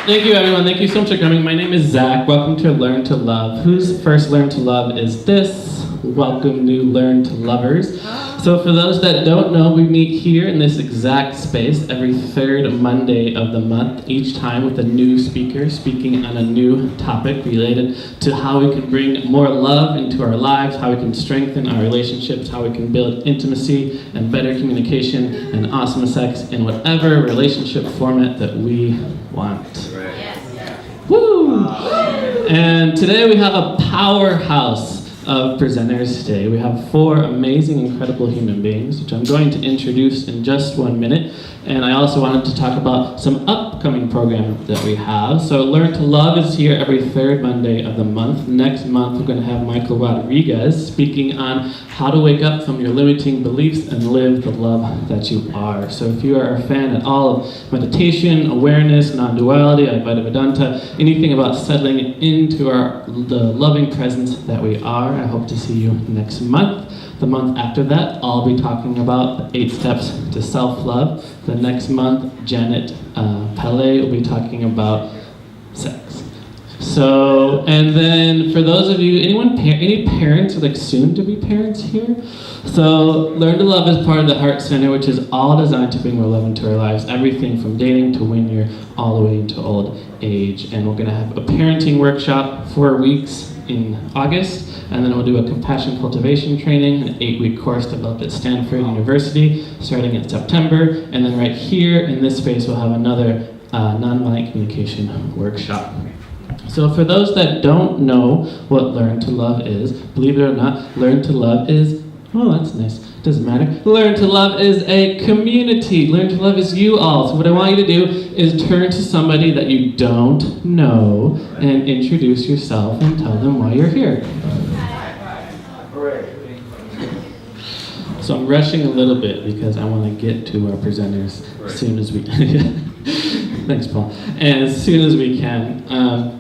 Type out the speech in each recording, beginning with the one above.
Thank you, everyone. Thank you so much for coming. My name is Zach. Welcome to Learn to Love. Whose first Learn to Love is this? Welcome, new Learn to Lovers. So for those that don't know, we meet here in this exact space every third Monday of the month, each time with a new speaker speaking on a new topic related to how we can bring more love into our lives, how we can strengthen our relationships, how we can build intimacy and better communication and awesome sex in whatever relationship format that we want. Woo! And today we have a powerhouse of presenters today. We have 4 amazing, incredible human beings, which I'm going to introduce in just 1 minute. And I also wanted to talk about some upcoming programs that we have. So Learn to Love is here every third Monday of the month. Next month, we're going to have Michael Rodriguez speaking on how to wake up from your limiting beliefs and live the love that you are. So if you are a fan at all of meditation, awareness, non-duality, Advaita Vedanta, anything about settling into the loving presence that we are, I hope to see you next month. The month after that, I'll be talking about the 8 steps to self-love. The next month, Janet Pele will be talking about sex. So, and then for those of you, any parents or like soon-to-be parents here? So, Learn to Love is part of the Heart Center, which is all designed to bring more love into our lives. Everything from dating to when you're all the way into old age. And we're going to have a parenting workshop 4 weeks in August. And then we'll do a compassion cultivation training, an 8-week course developed at Stanford University, starting in September. And then right here in this space, we'll have another non-violent communication workshop. So for those that don't know what Learn to Love is, believe it or not, Learn to Love is, oh, that's nice. Doesn't matter. Learn to Love is a community. Learn to Love is you all. So what I want you to do is turn to somebody that you don't know and introduce yourself and tell them why you're here. So I'm rushing a little bit because I want to get to our presenters as soon as we can. Thanks, Paul. And as soon as we can.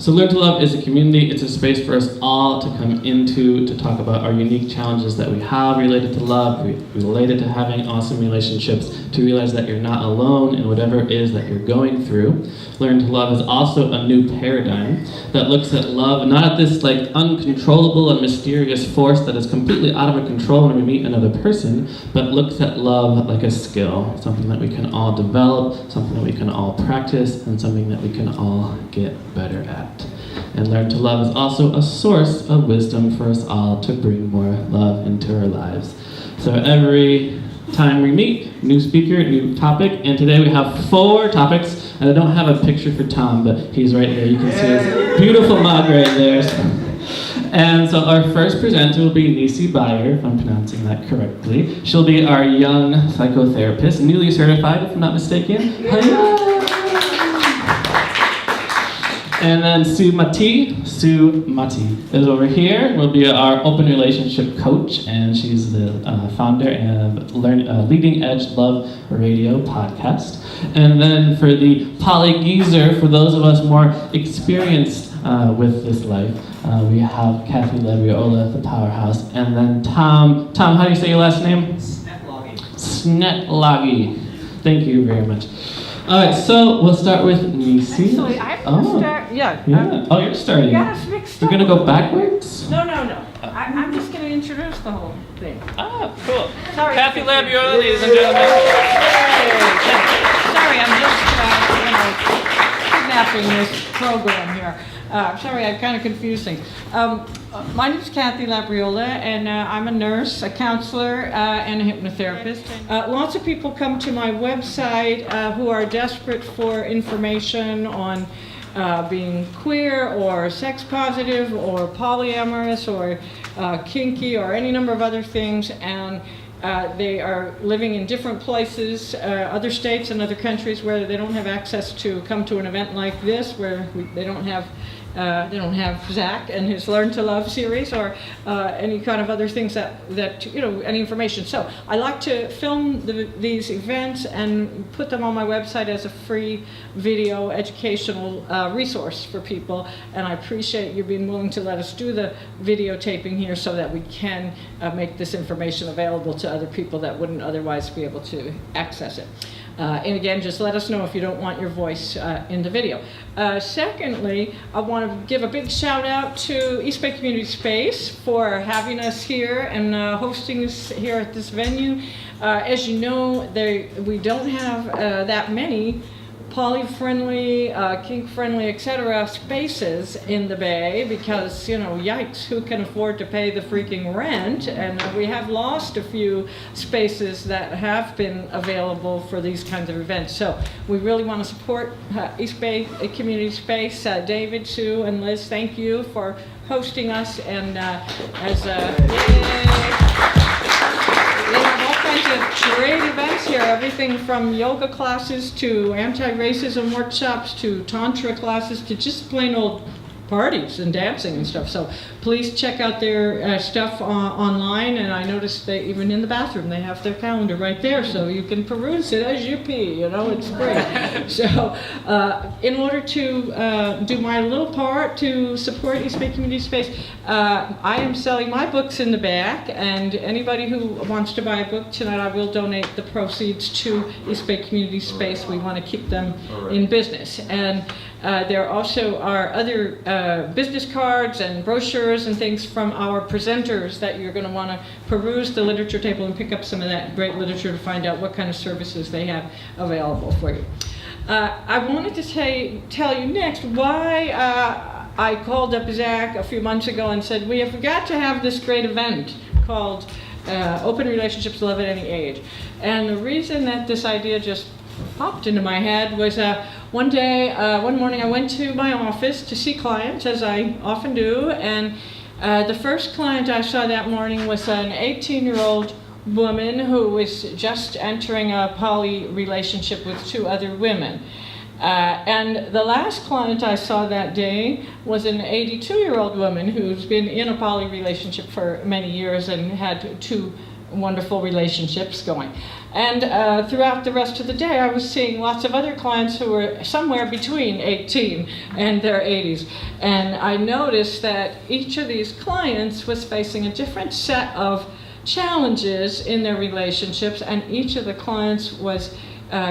So Learn to Love is a community. It's a space for us all to come into to talk about our unique challenges that we have related to love, related to having awesome relationships, to realize that you're not alone in whatever it is that you're going through. Learn to Love is also a new paradigm that looks at love not at this like uncontrollable and mysterious force that is completely out of our control when we meet another person, but looks at love like a skill, something that we can all develop, something that we can all practice, and something that we can all get better at. And Learn to Love is also a source of wisdom for us all to bring more love into our lives. So every time we meet, new speaker, new topic, and today we have 4 topics, and I don't have a picture for Tom, but he's right there. You can see his beautiful mug right there. And so our first presenter will be Nisi Bayer, if I'm pronouncing that correctly. She'll be our young psychotherapist, newly certified, if I'm not mistaken. And then Sue Mati is over here. Will be our open relationship coach, and she's the founder of Leading Edge Love Radio podcast. And then for the polygeezer, for those of us more experienced with this life, we have Kathy Labriola, the powerhouse, and then Tom, how do you say your last name? Snetlagi. Thank you very much. All right, so we'll start with Nisi. Actually, I'm going to start, yeah. Oh, you're starting. You got us mixed up. You're going to go backwards? No. I'm just going to introduce the whole thing. Ah, cool. Sorry. Kathy Labriola, ladies and gentlemen. Sorry, I'm just, kidnapping this program here. Sorry, I'm kind of confusing. My name is Kathy Labriola, and I'm a nurse, a counselor, and a hypnotherapist. Lots of people come to my website who are desperate for information on being queer or sex positive or polyamorous or kinky or any number of other things, and they are living in different places, other states and other countries where they don't have access to come to an event like this, where they don't have Zach and his Learn to Love series or any kind of other things that any information. So I like to film these events and put them on my website as a free video educational resource for people. And I appreciate you being willing to let us do the videotaping here so that we can make this information available to other people that wouldn't otherwise be able to access it. And again, just let us know if you don't want your voice in the video. Secondly, I want to give a big shout out to East Bay Community Space for having us here and hosting us here at this venue. As you know, we don't have that many poly-friendly, kink-friendly, etc. spaces in the Bay because, you know, yikes, who can afford to pay the freaking rent? And we have lost a few spaces that have been available for these kinds of events. So we really want to support East Bay Community Space. David, Sue, and Liz, thank you for hosting us. And of great events here, everything from yoga classes to anti-racism workshops to tantra classes to just plain old parties and dancing and stuff. So please check out their stuff online, and I noticed that even in the bathroom they have their calendar right there, so you can peruse it as you pee, you know, it's great. So in order to do my little part to support East Bay Community Space, I am selling my books in the back, and anybody who wants to buy a book tonight, I will donate the proceeds to East Bay Community Space. We want to keep them in business. And there also are other business cards and brochures and things from our presenters that you're going to want to peruse the literature table and pick up some of that great literature to find out what kind of services they have available for you. I wanted to tell you next why I called up Zach a few months ago and said, we have got to have this great event called Open Relationships, Love at Any Age. And the reason that this idea just popped into my head was one morning I went to my office to see clients, as I often do, and the first client I saw that morning was an 18-year-old woman who was just entering a poly relationship with 2 other women. And the last client I saw that day was an 82-year-old woman who's been in a poly relationship for many years and had 2 wonderful relationships going. And throughout the rest of the day, I was seeing lots of other clients who were somewhere between 18 and their 80s. And I noticed that each of these clients was facing a different set of challenges in their relationships, and each of the clients was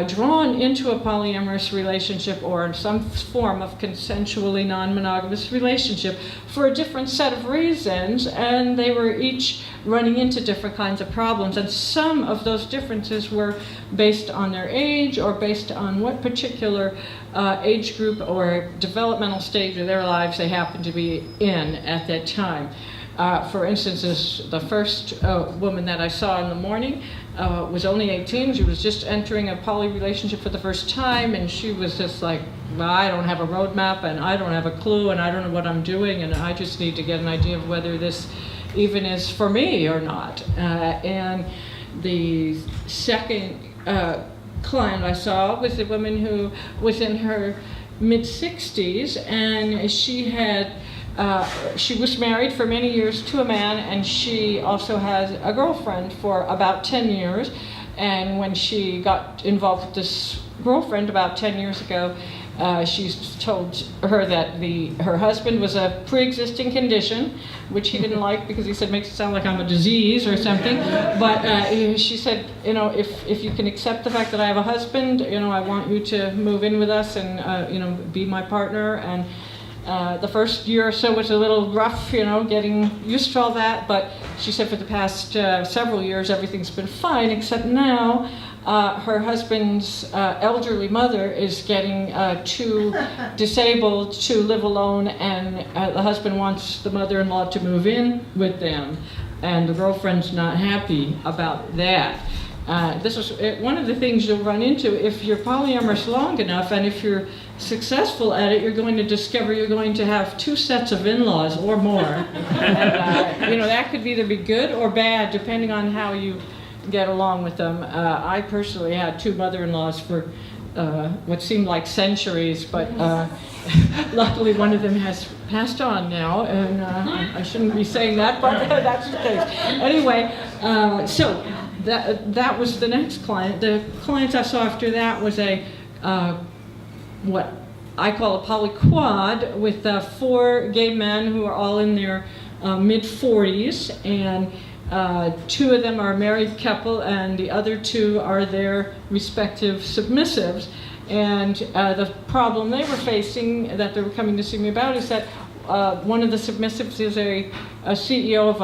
drawn into a polyamorous relationship or some form of consensually non-monogamous relationship for a different set of reasons, and they were each running into different kinds of problems, and some of those differences were based on their age or based on what particular age group or developmental stage of their lives they happened to be in at that time. For instance, the first woman that I saw in the morning was only 18. She was just entering a poly relationship for the first time, and she was just like, well, I don't have a roadmap, and I don't have a clue, and I don't know what I'm doing, and I just need to get an idea of whether this even is for me or not. And the second client I saw was a woman who was in her mid-60s, and she was married for many years to a man, and she also has a girlfriend for about 10 years. And when she got involved with this girlfriend about 10 years ago, she told her that her husband was a pre-existing condition, which he didn't like because he said makes it sound like I'm a disease or something. But she said, you know, if you can accept the fact that I have a husband, you know, I want you to move in with us and you know, be my partner. And the first year or so was a little rough, you know, getting used to all that, but she said for the past several years everything's been fine, except now her husband's elderly mother is getting too disabled to live alone, and the husband wants the mother-in-law to move in with them, and the girlfriend's not happy about that. This is one of the things you'll run into if you're polyamorous long enough, and if you're successful at it, you're going to discover you're going to have 2 sets of in-laws or more. And, you know, that could either be good or bad depending on how you get along with them. I personally had 2 mother-in-laws for what seemed like centuries, but luckily one of them has passed on now, and I shouldn't be saying that, but that's the case. Anyway, so that was the next client. The clients I saw after that was a what I call a polyquad with 4 gay men who are all in their mid-40s, and Two of them are a married couple, and the other two are their respective submissives. And the problem they were facing, that they were coming to see me about, is that one of the submissives is a CEO of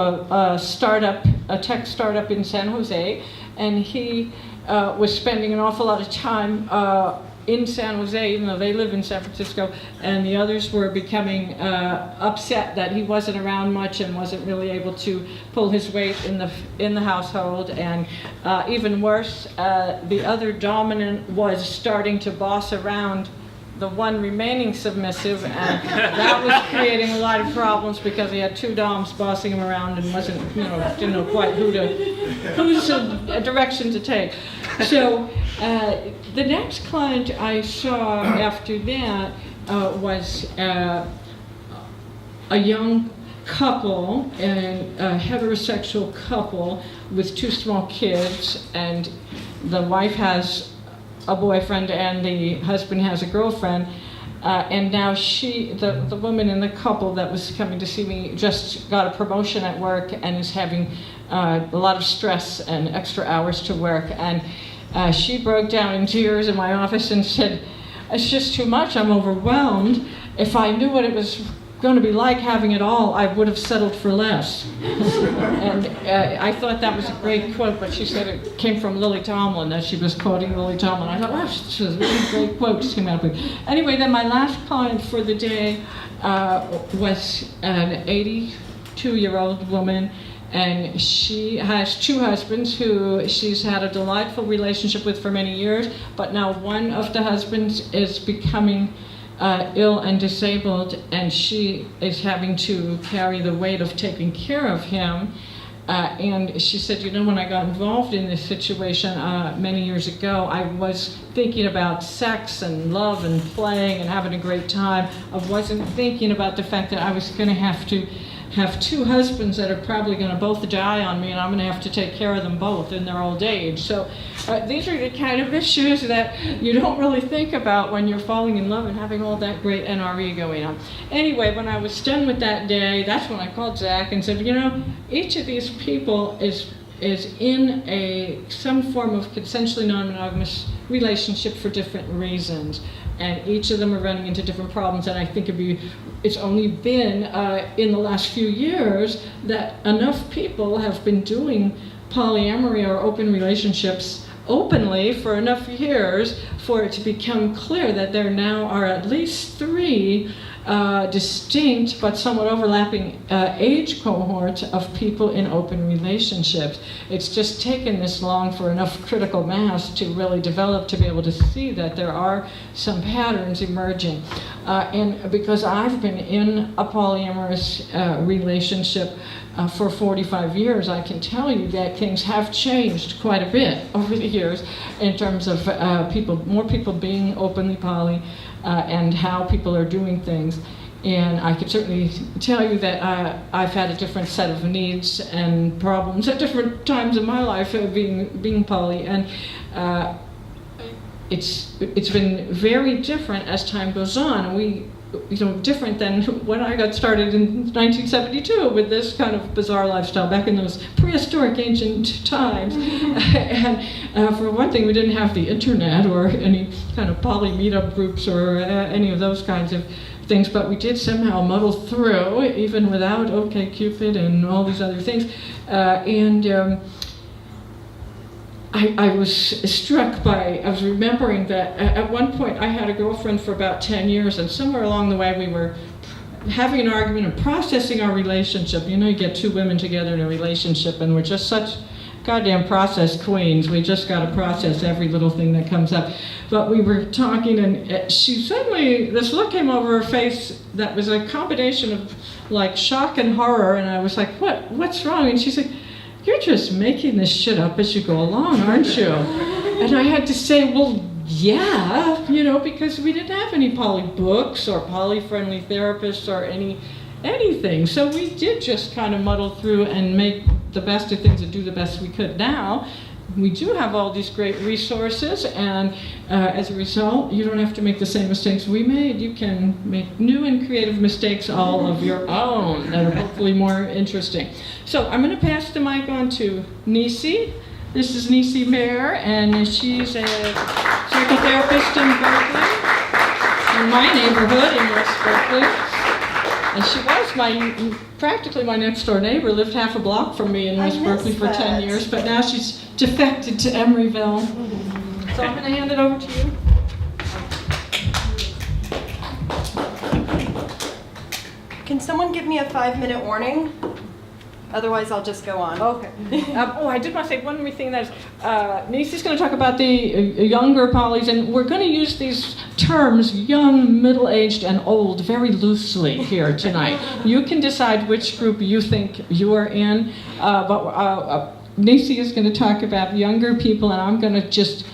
a tech startup in San Jose, and he was spending an awful lot of time in San Jose, even though they live in San Francisco, and the others were becoming upset that he wasn't around much and wasn't really able to pull his weight in the household. And even worse, the other dominant was starting to boss around the one remaining submissive, and that was creating a lot of problems because he had two doms bossing him around and didn't know quite whose direction to take. So the next client I saw after that was a young couple, and a heterosexual couple with two small kids, and the wife has a boyfriend and the husband has a girlfriend, and now the woman in the couple that was coming to see me just got a promotion at work and is having a lot of stress and extra hours to work, and she broke down in tears in my office and said, "It's just too much, I'm overwhelmed. If I knew what it was going to be like having it all, I would have settled for less." And I thought that was a great quote, but she said it came from Lily Tomlin, that she was quoting Lily Tomlin. I thought, wow, this was a really great quote she came out with. Anyway, then my last client for the day was an 82-year-old woman, and she has two husbands who she's had a delightful relationship with for many years, but now one of the husbands is becoming ill and disabled, and she is having to carry the weight of taking care of him. And she said, when I got involved in this situation many years ago, I was thinking about sex and love and playing and having a great time. I wasn't thinking about the fact that I was going to have two husbands that are probably going to both die on me, and I'm going to have to take care of them both in their old age. So these are the kind of issues that you don't really think about when you're falling in love and having all that great NRE going on. Anyway, when I was done with that day, that's when I called Zach and said, each of these people is in some form of consensually non-monogamous relationship for different reasons, and each of them are running into different problems. And I think it's only been in the last few years that enough people have been doing polyamory or open relationships openly for enough years for it to become clear that there now are at least three distinct but somewhat overlapping age cohorts of people in open relationships. It's just taken this long for enough critical mass to really develop to be able to see that there are some patterns emerging. And because I've been in a polyamorous relationship for 45 years, I can tell you that things have changed quite a bit over the years in terms of more people being openly poly, and how people are doing things. And I could certainly tell you that I've had a different set of needs and problems at different times in my life being poly, and it's been very different as time goes on. Different than when I got started in 1972 with this kind of bizarre lifestyle back in those prehistoric ancient times. And for one thing, we didn't have the internet or any kind of poly meetup groups or any of those kinds of things, but we did somehow muddle through, even without OkCupid and all these other things. I was struck by, I was remembering that at one point I had a girlfriend for about 10 years, and somewhere along the way we were having an argument and processing our relationship. You get two women together in a relationship and we're just such goddamn process queens. We just got to process every little thing that comes up. But we were talking, and she suddenly, this look came over her face that was a combination of like shock and horror, and I was like, what's wrong? And she said, "You're just making this shit up as you go along, aren't you?" And I had to say, well, yeah, because we didn't have any poly books or poly-friendly therapists or anything. So we did just kind of muddle through and make the best of things and do the best we could. Now, we do have all these great resources, and as a result, you don't have to make the same mistakes we made. You can make new and creative mistakes all of your own that are hopefully more interesting. So I'm going to pass the mic on to Nisi. This is Nisi Mayer, and she's a psychotherapist in Berkeley, in my neighborhood in West Berkeley. And she was practically my next door neighbor, lived half a block from me in West Berkeley for 10 years, but now she's defected to Emeryville. So I'm going to hand it over to you. Can someone give me a 5-minute warning? Otherwise, I'll just go on. Okay. I did want to say one more thing. That is, Nisi's going to talk about the younger polys, and we're going to use these terms, young, middle-aged, and old, very loosely here tonight. You can decide which group you think you are in, but Nisi is going to talk about younger people, and I'm going to just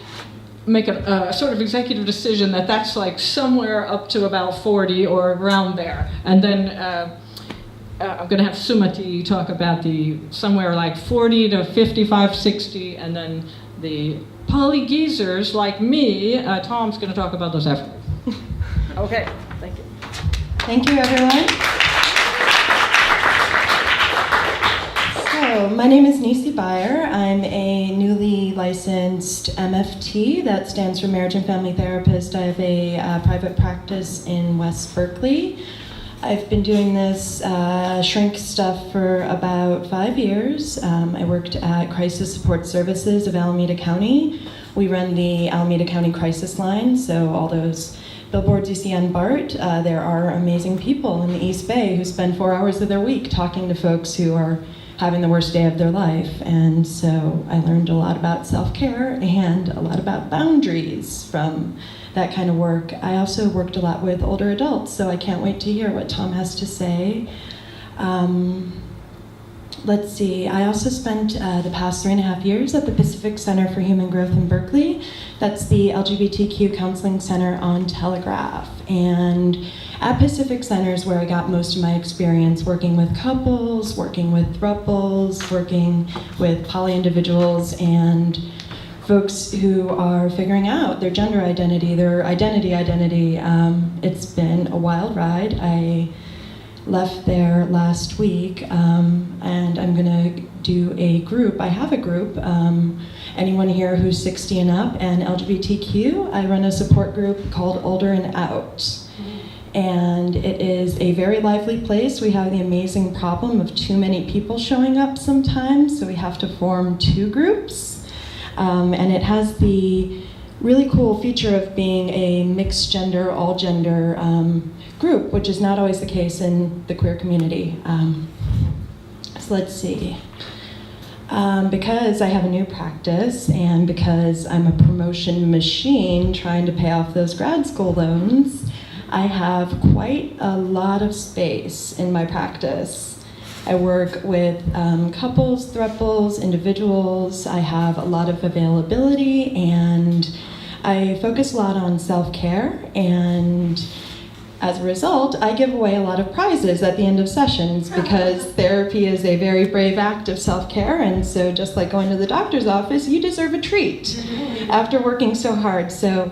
make a sort of executive decision that that's like somewhere up to about 40 or around there, and then I'm going to have Sumati talk about the somewhere like 40 to 55, 60, and then the poly geezers like me, Tom's going to talk about those afterwards. Okay, thank you. Thank you, everyone. So, my name is Nisi Bayer. I'm a newly licensed MFT, that stands for Marriage and Family Therapist. I have a private practice in West Berkeley. I've been doing this shrink stuff for about 5 years. I worked at Crisis Support Services of Alameda County. We run the Alameda County Crisis Line, so all those billboards you see on BART, there are amazing people in the East Bay who spend 4 hours of their week talking to folks who are having the worst day of their life. And so I learned a lot about self-care and a lot about boundaries from that kind of work. I also worked a lot with older adults, so I can't wait to hear what Tom has to say. Let's see, I also spent the past 3.5 years at the Pacific Center for Human Growth in Berkeley. That's the LGBTQ counseling center on Telegraph. And at Pacific Center is where I got most of my experience working with couples, working with throuples, working with poly individuals, and folks who are figuring out their gender identity, their identity. It's been a wild ride. I left there last week, and I'm gonna do a group. I have a group. Anyone here who's 60 and up and LGBTQ, I run a support group called Older and Out. And it is a very lively place. We have the amazing problem of too many people showing up sometimes, so we have to form 2 groups. And it has the really cool feature of being a mixed gender, all gender group, which is not always the case in the queer community. So let's see. Because I have a new practice and because I'm a promotion machine trying to pay off those grad school loans, I have quite a lot of space in my practice. I work with couples, throuples, individuals. I have a lot of availability, and I focus a lot on self-care, and as a result, I give away a lot of prizes at the end of sessions because therapy is a very brave act of self-care, and so just like going to the doctor's office, you deserve a treat after working so hard. So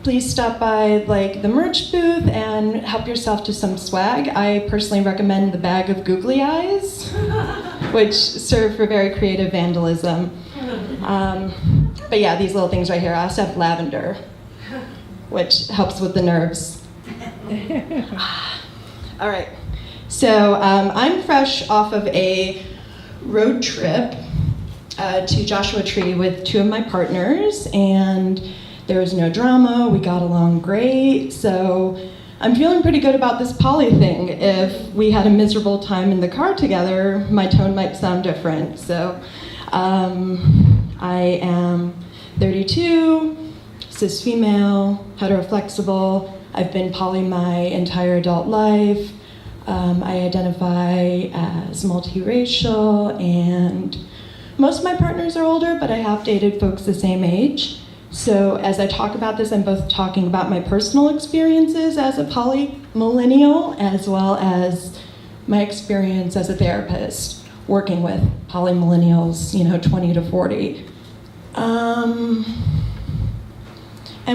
please stop by like the merch booth and help yourself to some swag. I personally recommend the bag of googly eyes, which serve for very creative vandalism. But yeah, these little things right here. I also have lavender, which helps with the nerves. All right, so I'm fresh off of a road trip to Joshua Tree with 2 of my partners, and there was no drama. We got along great, so I'm feeling pretty good about this poly thing. If we had a miserable time in the car together, my tone might sound different. So I am 32, cis female, heteroflexible. I've been poly my entire adult life. I identify as multiracial, and most of my partners are older, but I have dated folks the same age. So as I talk about this, I'm both talking about my personal experiences as a poly millennial, as well as my experience as a therapist working with poly millennials, 20 to 40. And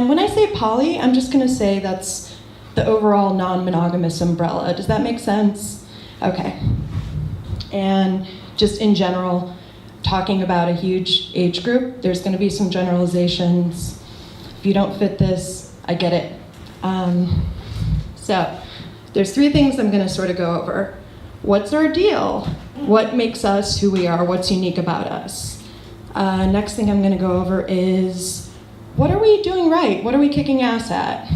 when I say poly, I'm just going to say that's the overall non-monogamous umbrella. Does that make sense? Okay. And just in general, talking about a huge age group, there's going to be some generalizations. If you don't fit this, I get it. So there's 3 things I'm going to sort of go over. What's our deal? What makes us who we are? What's unique about us? Next thing I'm going to go over is, what are we doing right? What are we kicking ass at?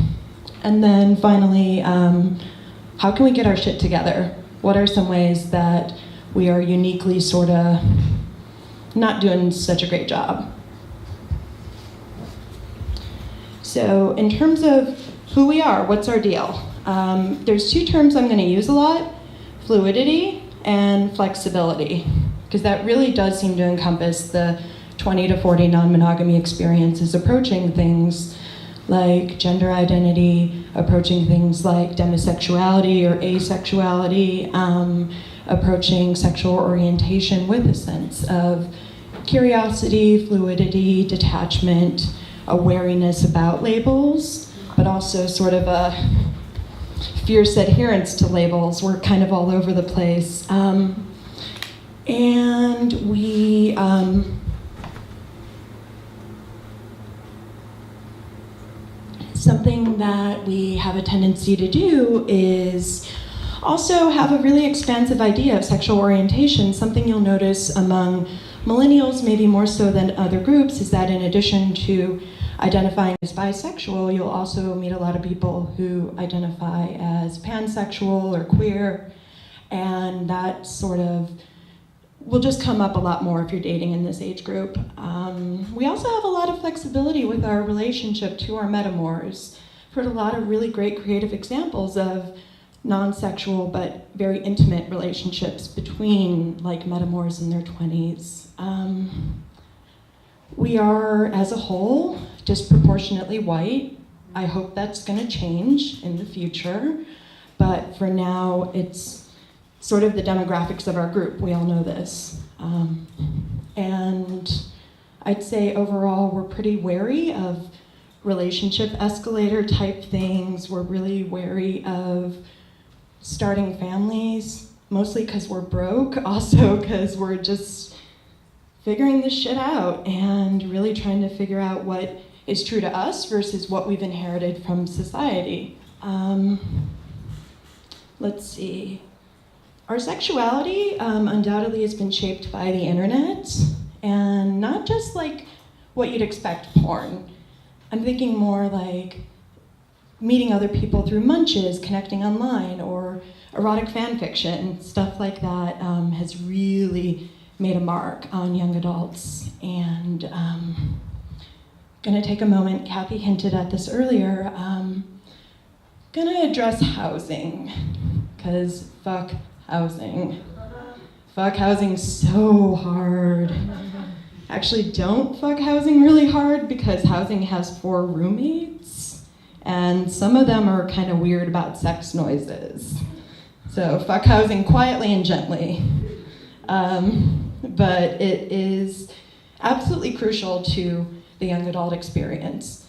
And then finally, how can we get our shit together? What are some ways that we are uniquely sort of not doing such a great job? So in terms of who we are, what's our deal? There's 2 terms I'm going to use a lot, fluidity and flexibility, because that really does seem to encompass the 20 to 40 non-monogamy experiences, approaching things like gender identity, approaching things like demisexuality or asexuality, approaching sexual orientation with a sense of curiosity, fluidity, detachment, a wariness about labels, but also sort of a fierce adherence to labels. We're kind of all over the place. And we something that we have a tendency to do is also have a really expansive idea of sexual orientation. Something you'll notice among millennials, maybe more so than other groups, is that in addition to identifying as bisexual, you'll also meet a lot of people who identify as pansexual or queer, and that sort of will just come up a lot more if you're dating in this age group. We also have a lot of flexibility with our relationship to our metamors. I've heard a lot of really great creative examples of non-sexual but very intimate relationships between like metamors in their 20s. We are, as a whole, disproportionately white. I hope that's going to change in the future, but for now, it's sort of the demographics of our group. We all know this. And I'd say overall, we're pretty wary of relationship escalator type things. We're really wary of starting families, mostly because we're broke, also because we're just figuring this shit out and really trying to figure out what is true to us versus what we've inherited from society. Let's see. Our sexuality undoubtedly has been shaped by the internet, and not just like what you'd expect porn. I'm thinking more like meeting other people through munches, connecting online, or erotic fan fiction. Stuff like that has really made a mark on young adults. And gonna take a moment, Kathy hinted at this earlier, gonna address housing, because fuck housing. Fuck housing so hard. Actually, don't fuck housing really hard, because housing has 4 roommates, and some of them are kind of weird about sex noises. So fuck housing quietly and gently. But it is absolutely crucial to the young adult experience,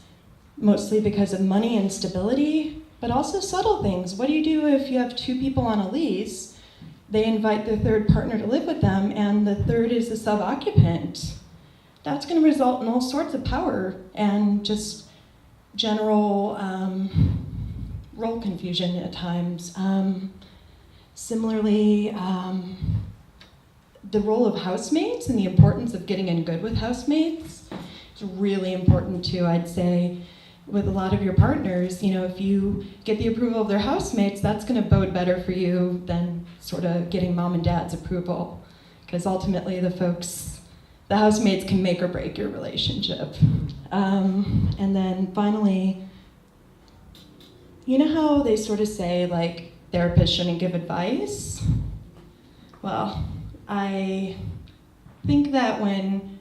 mostly because of money and stability, but also subtle things. What do you do if you have 2 people on a lease? They invite their 3rd partner to live with them, and the 3rd is a sub-occupant. That's going to result in all sorts of power and just general role confusion at times. Similarly, the role of housemates and the importance of getting in good with housemates is really important too, I'd say. With a lot of your partners, you know, if you get the approval of their housemates, that's going to bode better for you than sort of getting mom and dad's approval. Because ultimately the housemates can make or break your relationship. And then finally, you know how they sort of say, like, therapists shouldn't give advice? Well, I think that when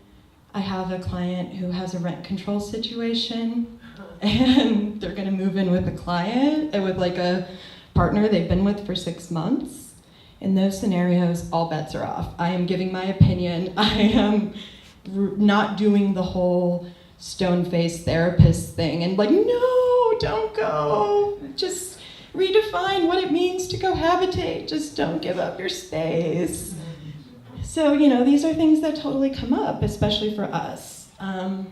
I have a client who has a rent control situation and they're gonna move in with a client, with like a partner they've been with for 6 months, in those scenarios, all bets are off. I am giving my opinion. I am not doing the whole stone-faced therapist thing and like, no, don't go. Just redefine what it means to cohabitate. Just don't give up your space. So, these are things that totally come up, especially for us. I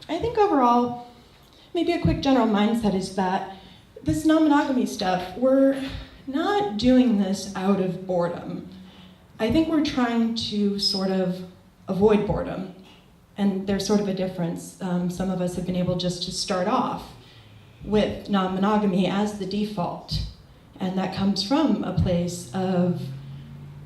think overall, maybe a quick general mindset is that this non-monogamy stuff, we're not doing this out of boredom. I think we're trying to sort of avoid boredom, and there's sort of a difference. Some of us have been able just to start off with non-monogamy as the default, and that comes from a place of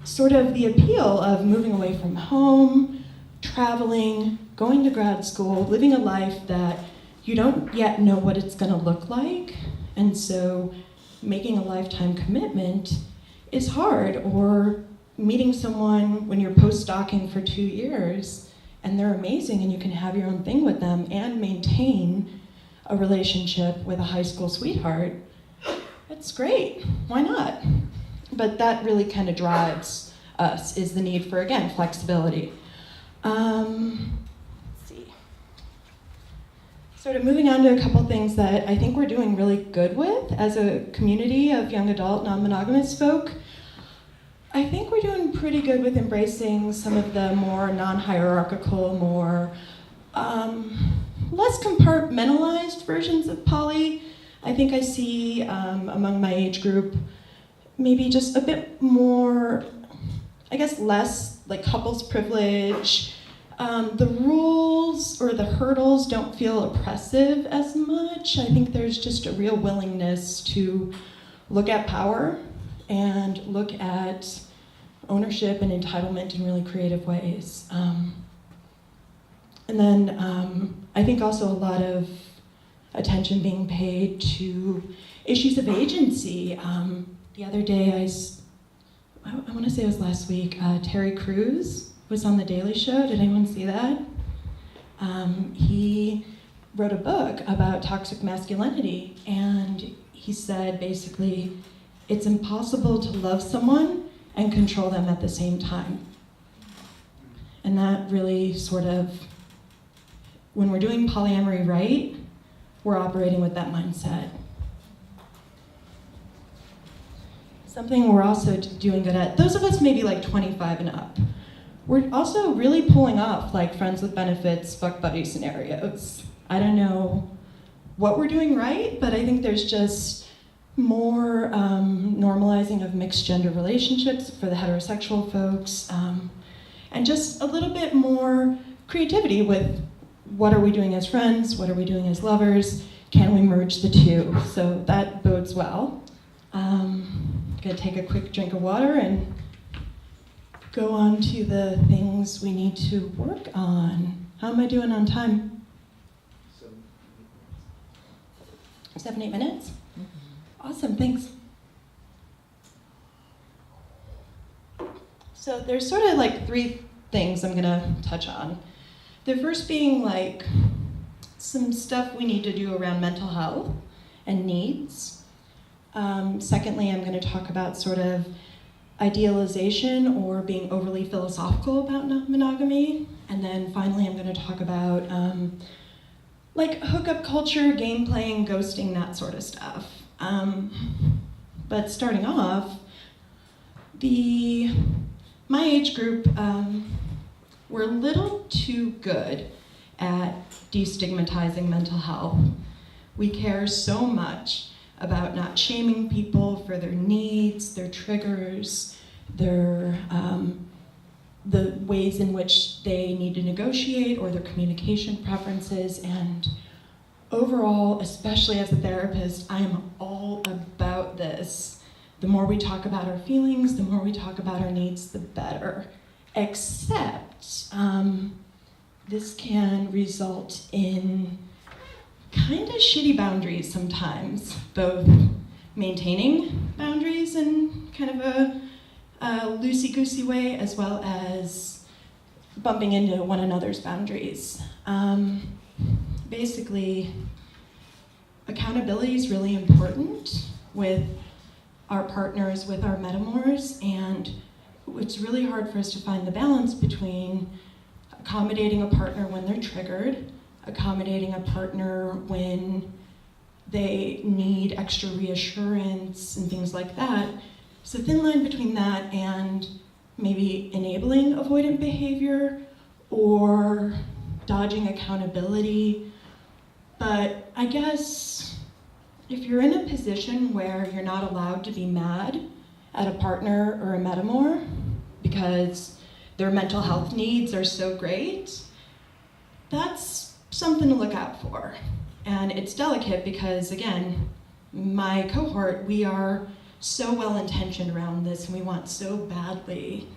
sort of the appeal of moving away from home, traveling, going to grad school, living a life that you don't yet know what it's going to look like, and so making a lifetime commitment is hard, or meeting someone when you're postdocing for 2 years and they're amazing and you can have your own thing with them and maintain a relationship with a high school sweetheart, that's great, why not? But that really kind of drives us, is the need for, again, flexibility. Let's see. Sort of moving on to a couple things that I think we're doing really good with as a community of young adult non-monogamous folk. I think we're doing pretty good with embracing some of the more non-hierarchical, more less compartmentalized versions of poly. I think I see among my age group maybe just a bit more, I guess less like couples privilege. The rules or the hurdles don't feel oppressive as much. I think there's just a real willingness to look at power and look at ownership and entitlement in really creative ways. And then I think also a lot of attention being paid to issues of agency. The other day, I want to say it was last week, Terry Crews was on The Daily Show. Did anyone see that? He wrote a book about toxic masculinity, and he said basically, it's impossible to love someone and control them at the same time. And that really sort of, when we're doing polyamory right, we're operating with that mindset. Something we're also doing good at, those of us maybe like 25 and up, we're also really pulling off like friends with benefits, fuck buddy scenarios. I don't know what we're doing right, but I think there's just more normalizing of mixed gender relationships for the heterosexual folks, and just a little bit more creativity with what are we doing as friends, what are we doing as lovers, can we merge the two? So that bodes well. I'm gonna take a quick drink of water and go on to the things we need to work on. How am I doing on time? 7, 8 minutes? Awesome, thanks. So there's sort of like 3 things I'm gonna touch on. The first being like some stuff we need to do around mental health and needs. Secondly, I'm gonna talk about sort of idealization or being overly philosophical about monogamy. And then finally, I'm gonna talk about like hookup culture, game playing, ghosting, that sort of stuff. But starting off, my age group, we're a little too good at destigmatizing mental health. We care so much about not shaming people for their needs, their triggers, their the ways in which they need to negotiate or their communication preferences. And overall, especially as a therapist, I am all about this. The more we talk about our feelings, the more we talk about our needs, the better. Except this can result in kind of shitty boundaries sometimes, both maintaining boundaries in kind of a loosey-goosey way, as well as bumping into one another's boundaries. Basically, accountability is really important with our partners, with our metamors, and it's really hard for us to find the balance between accommodating a partner when they're triggered, accommodating a partner when they need extra reassurance and things like that. It's a thin line between that and maybe enabling avoidant behavior or dodging accountability. But I guess if you're in a position where you're not allowed to be mad at a partner or a metamor because their mental health needs are so great, that's something to look out for. And it's delicate because, again, my cohort, we are so well-intentioned around this, and we want so badly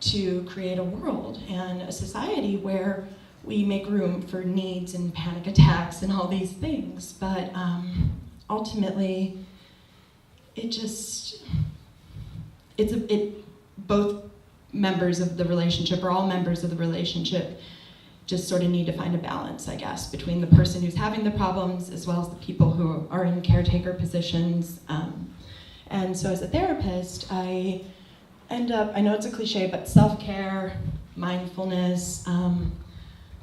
to create a world and a society where we make room for needs and panic attacks and all these things. But ultimately, both members of the relationship, or all members of the relationship, just sort of need to find a balance, I guess, between the person who's having the problems as well as the people who are in caretaker positions. And so as a therapist, I end up, I know it's a cliche, but self-care, mindfulness.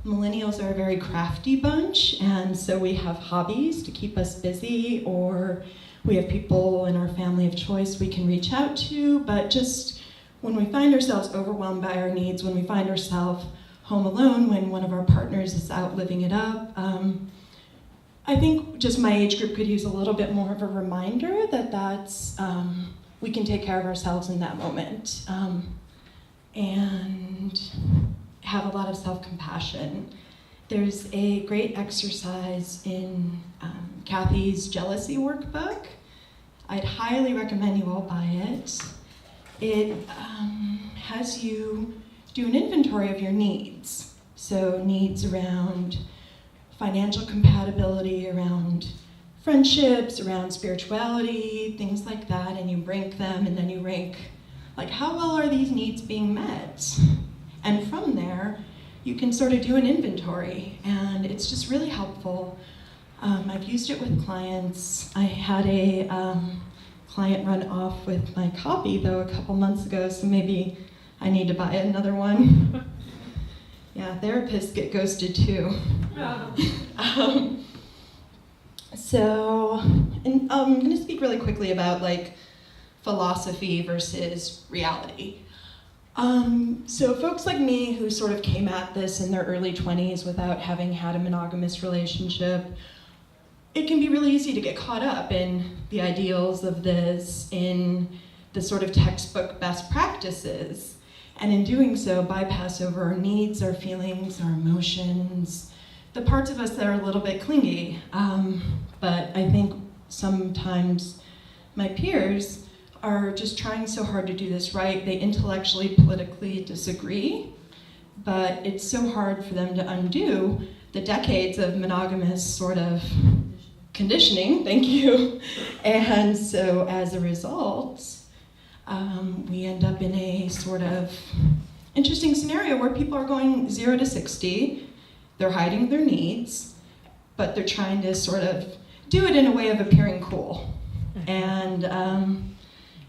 Millennials are a very crafty bunch, and so we have hobbies to keep us busy, or we have people in our family of choice we can reach out to, but just when we find ourselves overwhelmed by our needs, when we find ourselves home alone, when one of our partners is out living it up, I think just my age group could use a little bit more of a reminder that we can take care of ourselves in that moment, and have a lot of self-compassion. There's a great exercise in Kathy's Jealousy Workbook. I'd highly recommend you all buy it. It has you do an inventory of your needs. So needs around financial compatibility, around friendships, around spirituality, things like that, and you rank them, and then you rank, like, how well are these needs being met? And from there, you can sort of do an inventory, and it's just really helpful. I've used it with clients. I had a client run off with my copy, though, a couple months ago, so maybe I need to buy another one. Yeah, therapists get ghosted too. I'm going to speak really quickly about like philosophy versus reality. So folks like me who sort of came at this in their early 20s without having had a monogamous relationship, it can be really easy to get caught up in the ideals of this, in the sort of textbook best practices, and in doing so, bypass over our needs, our feelings, our emotions, the parts of us that are a little bit clingy. But I think sometimes my peers are just trying so hard to do this right. They intellectually, politically disagree, but it's so hard for them to undo the decades of monogamous sort of conditioning, thank you. And so as a result, we end up in a sort of interesting scenario where people are going 0 to 60, they're hiding their needs, but they're trying to sort of do it in a way of appearing cool. And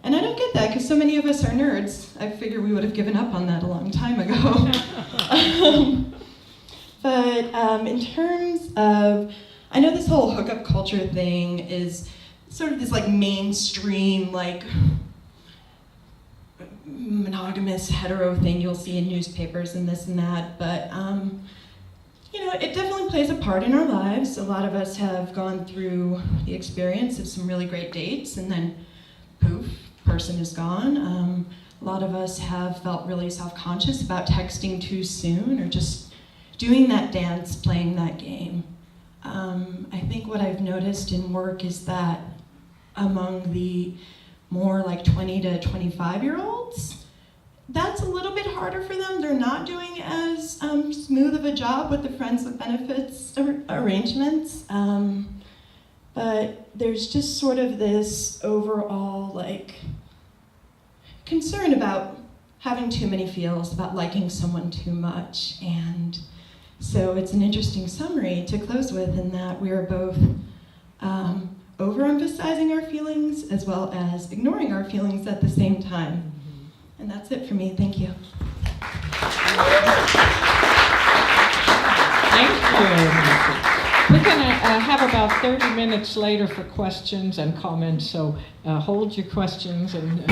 I don't get that, because so many of us are nerds. I figure we would have given up on that a long time ago. But in terms of, I know this whole hookup culture thing is sort of this like mainstream, like monogamous hetero thing you'll see in newspapers and this and that, but you know, it definitely plays a part in our lives. A lot of us have gone through the experience of some really great dates, and then poof, person is gone. A lot of us have felt really self-conscious about texting too soon, or just doing that dance, playing that game. I think what I've noticed in work is that among the more like 20 to 25-year-olds, that's a little bit harder for them. They're not doing as smooth of a job with the friends with benefits arrangements. But there's just sort of this overall like concern about having too many feels, about liking someone too much. And so it's an interesting summary to close with, in that we are both overemphasizing our feelings as well as ignoring our feelings at the same time. And that's it for me. Thank you. We're going to have about 30 minutes later for questions and comments, so hold your questions and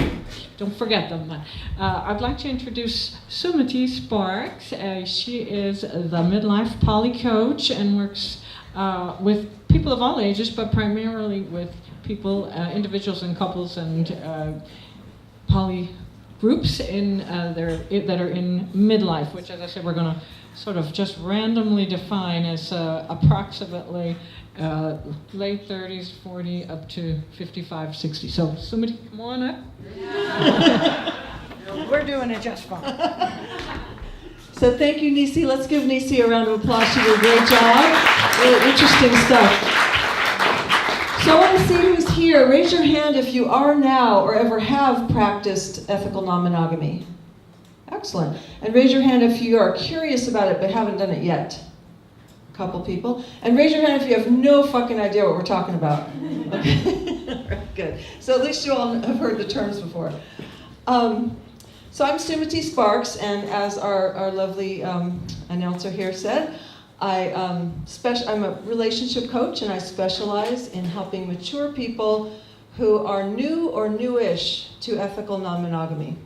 don't forget them. I'd like to introduce Sumati Sparks. She is the Midlife Poly Coach and works with people of all ages, but primarily with people, individuals and couples and poly groups that are in midlife, which, as I said, we're going to sort of just randomly define as approximately late 30s, 40, up to 55, 60. So somebody come on up. We're doing it just fine. So thank you, Nisi. Let's give Nisi a round of applause. She did a great job. Really interesting stuff. So I want to see who's here. Raise your hand if you are now or ever have practiced ethical non-monogamy. Excellent. And raise your hand if you are curious about it but haven't done it yet. A couple people. And raise your hand if you have no fucking idea what we're talking about. Okay. Good. So at least you all have heard the terms before. So I'm Sumati Sparks, and as our lovely announcer here said, I'm a relationship coach, and I specialize in helping mature people who are new or newish to ethical non-monogamy.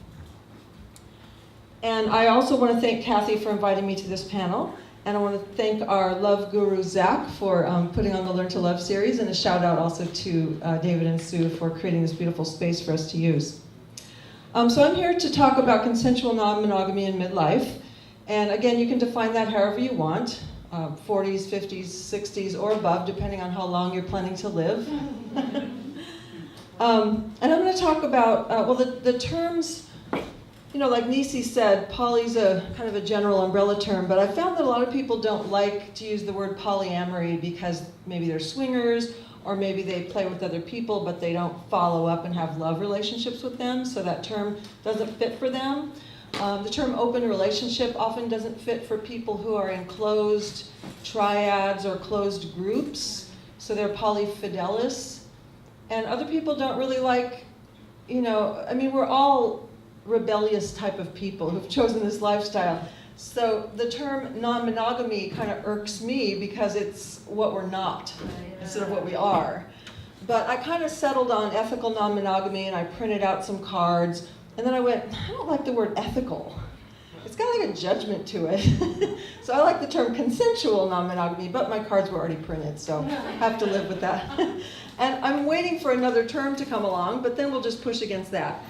And I also want to thank Kathy for inviting me to this panel, and I want to thank our love guru Zach for putting on the Learn to Love series, and a shout out also to David and Sue for creating this beautiful space for us to use. So I'm here to talk about consensual non-monogamy in midlife, and again, you can define that however you want. 40s, 50s, 60s, or above, depending on how long you're planning to live. And I'm going to talk about, the terms, like Nisi said, poly's a kind of a general umbrella term, but I found that a lot of people don't like to use the word polyamory because maybe they're swingers, or maybe they play with other people, but they don't follow up and have love relationships with them, so that term doesn't fit for them. The term open relationship often doesn't fit for people who are in closed triads or closed groups, so they're polyfidelis. And other people don't really like, we're all rebellious type of people who've chosen this lifestyle. So the term non-monogamy kind of irks me because it's what we're not instead of what we are. But I kind of settled on ethical non-monogamy, and I printed out some cards. And then I went, I don't like the word ethical. It's got like a judgment to it. So I like the term consensual non-monogamy, but my cards were already printed, so I have to live with that. And I'm waiting for another term to come along, but then we'll just push against that.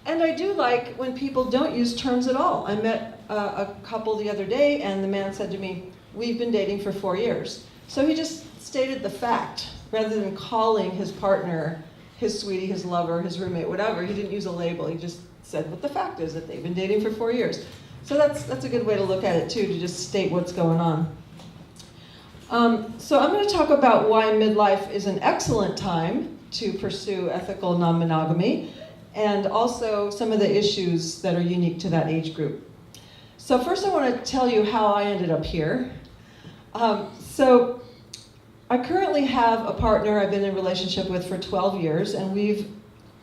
And I do like when people don't use terms at all. I met a couple the other day, and the man said to me, we've been dating for 4 years. So he just stated the fact, rather than calling his partner his sweetie, his lover, his roommate, whatever. He didn't use a label. He just said what the fact is, that they've been dating for 4 years. So that's a good way to look at it too, to just state what's going on. So I'm going to talk about why midlife is an excellent time to pursue ethical non-monogamy, and also some of the issues that are unique to that age group. So first I want to tell you how I ended up here. So I currently have a partner I've been in a relationship with for 12 years, and we've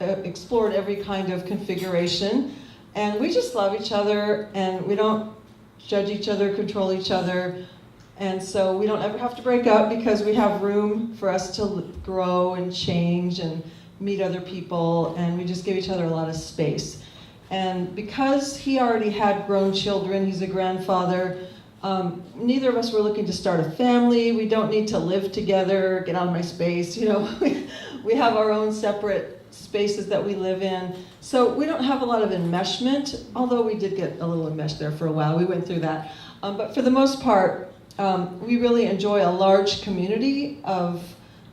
explored every kind of configuration, and we just love each other, and we don't judge each other, control each other, and so we don't ever have to break up because we have room for us to grow and change and meet other people, and we just give each other a lot of space. And because he already had grown children, he's a grandfather, neither of us were looking to start a family. We don't need to live together, get out of my space. We have our own separate spaces that we live in. So we don't have a lot of enmeshment, although we did get a little enmeshed there for a while. We went through that. But for the most part, we really enjoy a large community of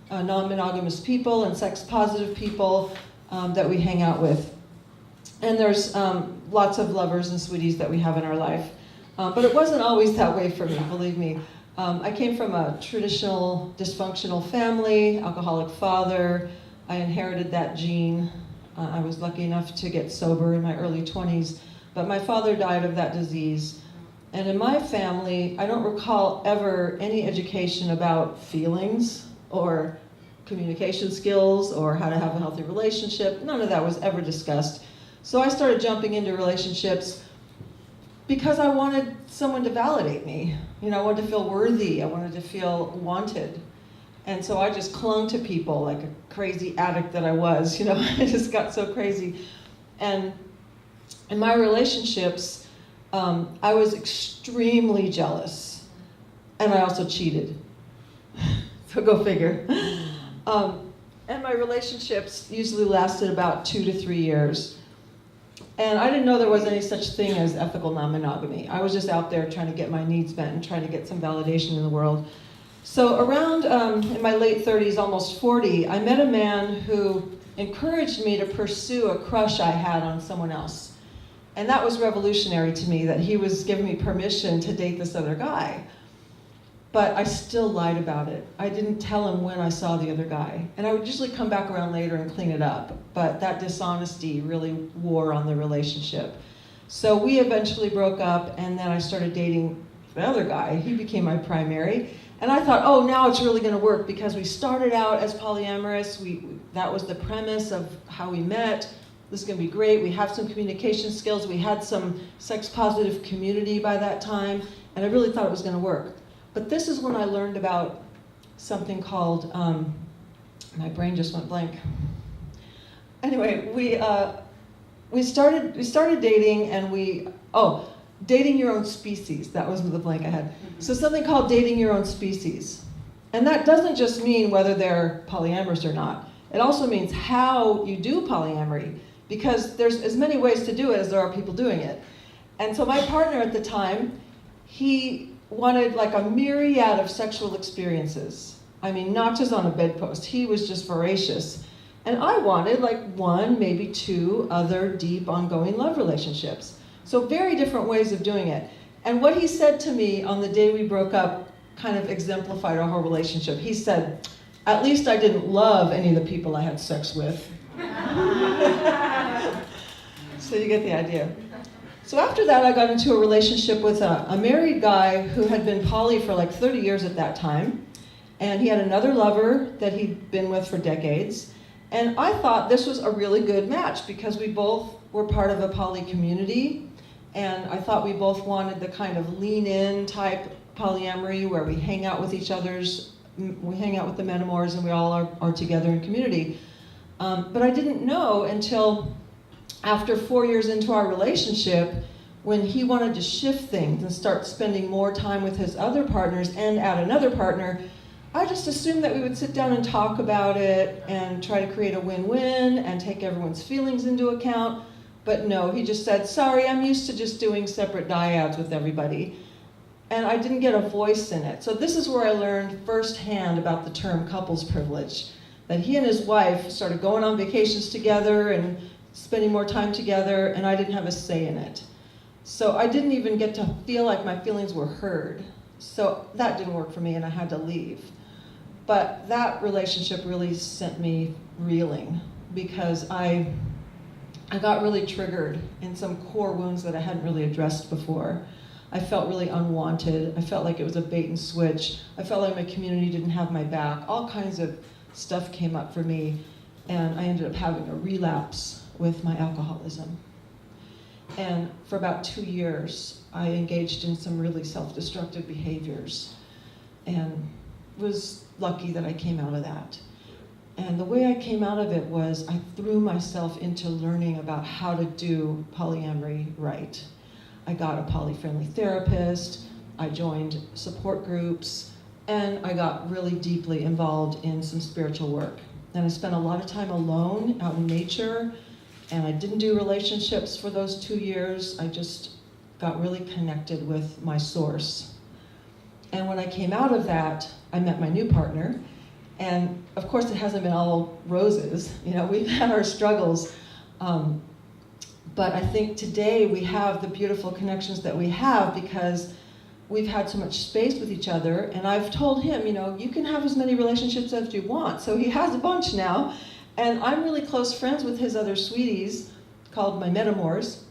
non-monogamous people and sex-positive people that we hang out with. And there's lots of lovers and sweeties that we have in our life. But it wasn't always that way for me, believe me. I came from a traditional dysfunctional family, alcoholic father. I inherited that gene. I was lucky enough to get sober in my early 20s, but my father died of that disease. And in my family, I don't recall ever any education about feelings or communication skills or how to have a healthy relationship. None of that was ever discussed. So I started jumping into relationships because I wanted someone to validate me. You know, I wanted to feel worthy. I wanted to feel wanted. And so I just clung to people like a crazy addict that I was. You know, I just got so crazy. And in my relationships, I was extremely jealous. And I also cheated. So go figure. And my relationships usually lasted about 2 to 3 years. And I didn't know there was any such thing as ethical non-monogamy. I was just out there trying to get my needs met and trying to get some validation in the world. So around, in my late 30s, almost 40, I met a man who encouraged me to pursue a crush I had on someone else. And that was revolutionary to me, that he was giving me permission to date this other guy. But I still lied about it. I didn't tell him when I saw the other guy. And I would usually come back around later and clean it up. But that dishonesty really wore on the relationship. So we eventually broke up, and then I started dating the other guy. He became my primary. And I thought, oh, now it's really gonna work, because we started out as polyamorous. That was the premise of how we met. This is gonna be great. We have some communication skills. We had some sex-positive community by that time. And I really thought it was gonna work. But this is when I learned about something called, my brain just went blank. Anyway, we started dating, and dating your own species. That was the blank I had. So something called dating your own species. And that doesn't just mean whether they're polyamorous or not. It also means how you do polyamory, because there's as many ways to do it as there are people doing it. And so my partner at the time, he wanted like a myriad of sexual experiences. I mean, not just on a bedpost. He was just voracious. And I wanted like 1, maybe 2 other deep, ongoing love relationships. So very different ways of doing it. And what he said to me on the day we broke up kind of exemplified our whole relationship. He said, at least I didn't love any of the people I had sex with. So you get the idea. So after that, I got into a relationship with a married guy who had been poly for like 30 years at that time. And he had another lover that he'd been with for decades. And I thought this was a really good match, because we both were part of a poly community. And I thought we both wanted the kind of lean-in type polyamory where we hang out with each other's, we hang out with the Menopause, and we all are together in community. But I didn't know until after 4 years into our relationship, when he wanted to shift things and start spending more time with his other partners and add another partner, I just assumed that we would sit down and talk about it and try to create a win-win and take everyone's feelings into account. But no, he just said, sorry, I'm used to just doing separate dyads with everybody. And I didn't get a voice in it. So this is where I learned firsthand about the term couples privilege, that he and his wife started going on vacations together and spending more time together, and I didn't have a say in it. So I didn't even get to feel like my feelings were heard. So that didn't work for me, and I had to leave. But that relationship really sent me reeling, because I got really triggered in some core wounds that I hadn't really addressed before. I felt really unwanted. I felt like it was a bait and switch. I felt like my community didn't have my back. All kinds of stuff came up for me, and I ended up having a relapse with my alcoholism. And for about 2 years, I engaged in some really self-destructive behaviors, and was lucky that I came out of that. And the way I came out of it was I threw myself into learning about how to do polyamory right. I got a poly-friendly therapist, I joined support groups, and I got really deeply involved in some spiritual work. And I spent a lot of time alone out in nature, and I didn't do relationships for those 2 years. I just got really connected with my source. And when I came out of that, I met my new partner. And of course, it hasn't been all roses. You know, we've had our struggles. But I think today we have the beautiful connections that we have because we've had so much space with each other. And I've told him, you know, you can have as many relationships as you want. So he has a bunch now. And I'm really close friends with his other sweeties called my Menopause.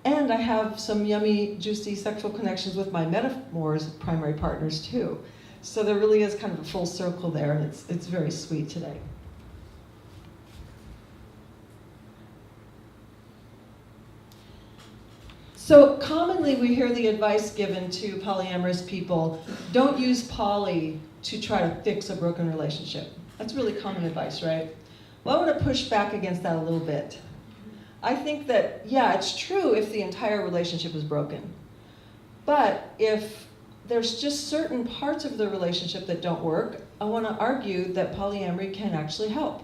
And I have some yummy, juicy sexual connections with my Menopause primary partners too. So there really is kind of a full circle there, and it's very sweet today. So commonly we hear the advice given to polyamorous people, don't use poly to try to fix a broken relationship. That's really common advice, right? Well, I want to push back against that a little bit. I think that, yeah, it's true if the entire relationship is broken. But if there's just certain parts of the relationship that don't work, I want to argue that polyamory can actually help.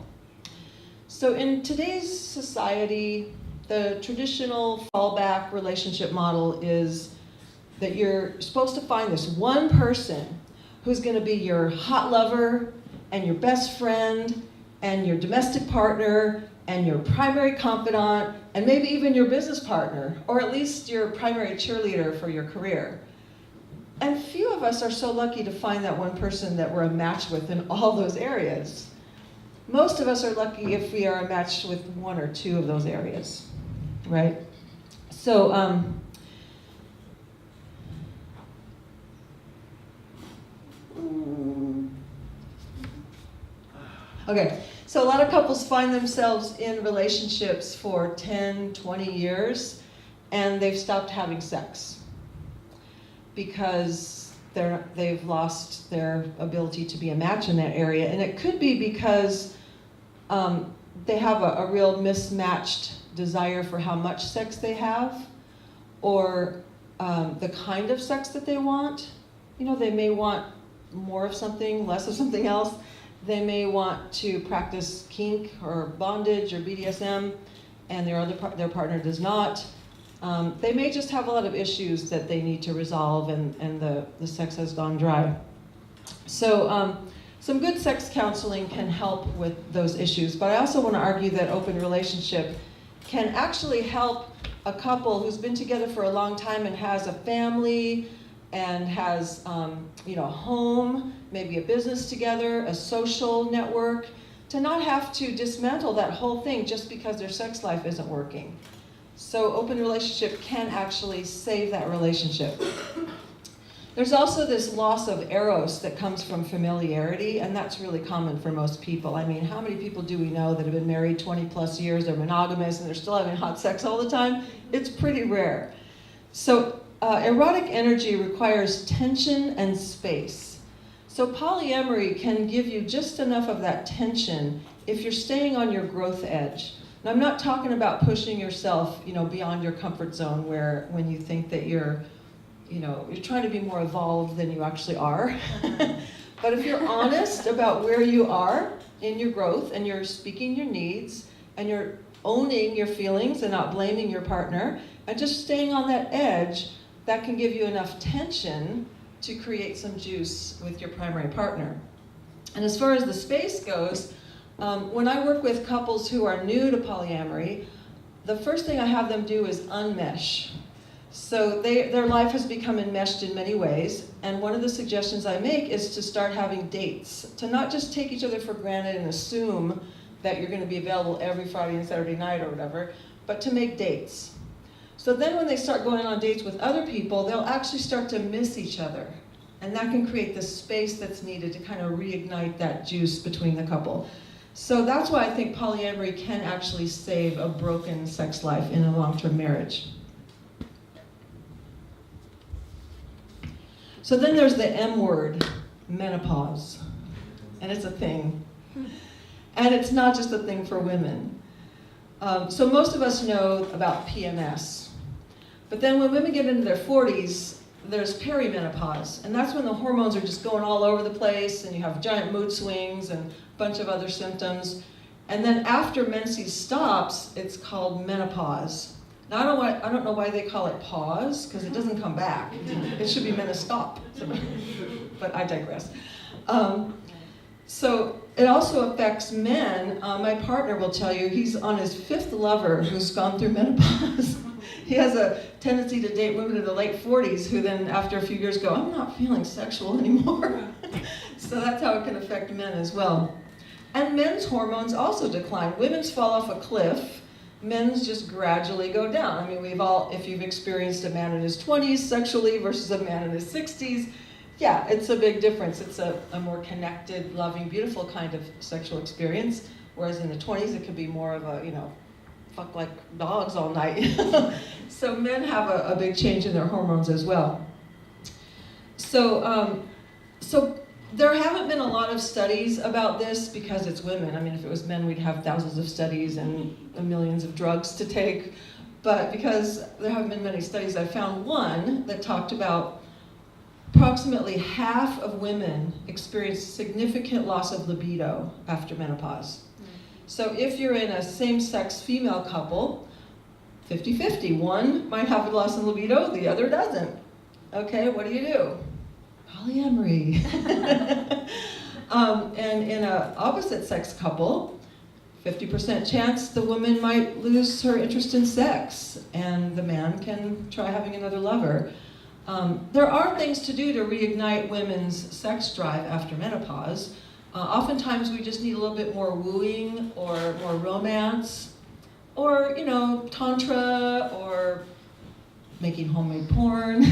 So in today's society, the traditional fallback relationship model is that you're supposed to find this one person who's going to be your hot lover and your best friend and your domestic partner and your primary confidant and maybe even your business partner, or at least your primary cheerleader for your career. And few of us are so lucky to find that one person that we're a match with in all those areas. Most of us are lucky if we are a match with one or two of those areas, right? So, okay, so a lot of couples find themselves in relationships for 10, 20 years, and they've stopped having sex because they've lost their ability to be a match in that area. And it could be because they have a real mismatched desire for how much sex they have, or the kind of sex that they want. You know, they may want more of something, less of something else. They may want to practice kink or bondage or BDSM, and their partner does not. They may just have a lot of issues that they need to resolve, and the sex has gone dry. So some good sex counseling can help with those issues, but I also want to argue that open relationship can actually help a couple who's been together for a long time and has a family and has a home, maybe a business together, a social network, to not have to dismantle that whole thing just because their sex life isn't working. So open relationship can actually save that relationship. There's also this loss of eros that comes from familiarity, and that's really common for most people. I mean, how many people do we know that have been married 20 plus years, they're monogamous, and they're still having hot sex all the time? It's pretty rare. So erotic energy requires tension and space. So polyamory can give you just enough of that tension if you're staying on your growth edge. And I'm not talking about pushing yourself, beyond your comfort zone when you think that you're trying to be more evolved than you actually are. But if you're honest about where you are in your growth, and you're speaking your needs, and you're owning your feelings and not blaming your partner, and just staying on that edge, that can give you enough tension to create some juice with your primary partner. And as far as the space goes, when I work with couples who are new to polyamory, the first thing I have them do is unmesh. So their life has become enmeshed in many ways, and one of the suggestions I make is to start having dates, to not just take each other for granted and assume that you're going to be available every Friday and Saturday night or whatever, but to make dates. So then when they start going on dates with other people, they'll actually start to miss each other, and that can create the space that's needed to kind of reignite that juice between the couple. So that's why I think polyamory can actually save a broken sex life in a long-term marriage. So then there's the M word, menopause, and it's a thing. And it's not just a thing for women. So most of us know about PMS. But then when women get into their 40s, there's perimenopause, and that's when the hormones are just going all over the place, and you have giant mood swings and a bunch of other symptoms. And then after menses stops, it's called menopause. Now I don't know why they call it pause, because it doesn't come back. It should be menostop. But I digress. So it also affects men. My partner will tell you he's on his 5th lover who's gone through menopause. He has a tendency to date women in the late 40s who then after a few years go, I'm not feeling sexual anymore. So that's how it can affect men as well. And men's hormones also decline. Women's fall off a cliff. Men's just gradually go down. I mean, if you've experienced a man in his 20s sexually versus a man in his 60s, yeah, it's a big difference. It's a more connected, loving, beautiful kind of sexual experience. Whereas in the 20s, it could be more of a, fuck like dogs all night. So men have a big change in their hormones as well. So there haven't been a lot of studies about this because it's women. I mean, if it was men, we'd have thousands of studies and millions of drugs to take. But because there haven't been many studies, I found one that talked about approximately half of women experience significant loss of libido after menopause. So if you're in a same-sex female couple, 50-50. One might have a loss of libido, the other doesn't. Okay, what do? Polyamory. And in an opposite-sex couple, 50% chance the woman might lose her interest in sex, and the man can try having another lover. There are things to do to reignite women's sex drive after menopause. Oftentimes we just need a little bit more wooing or more romance, or, tantra, or making homemade porn,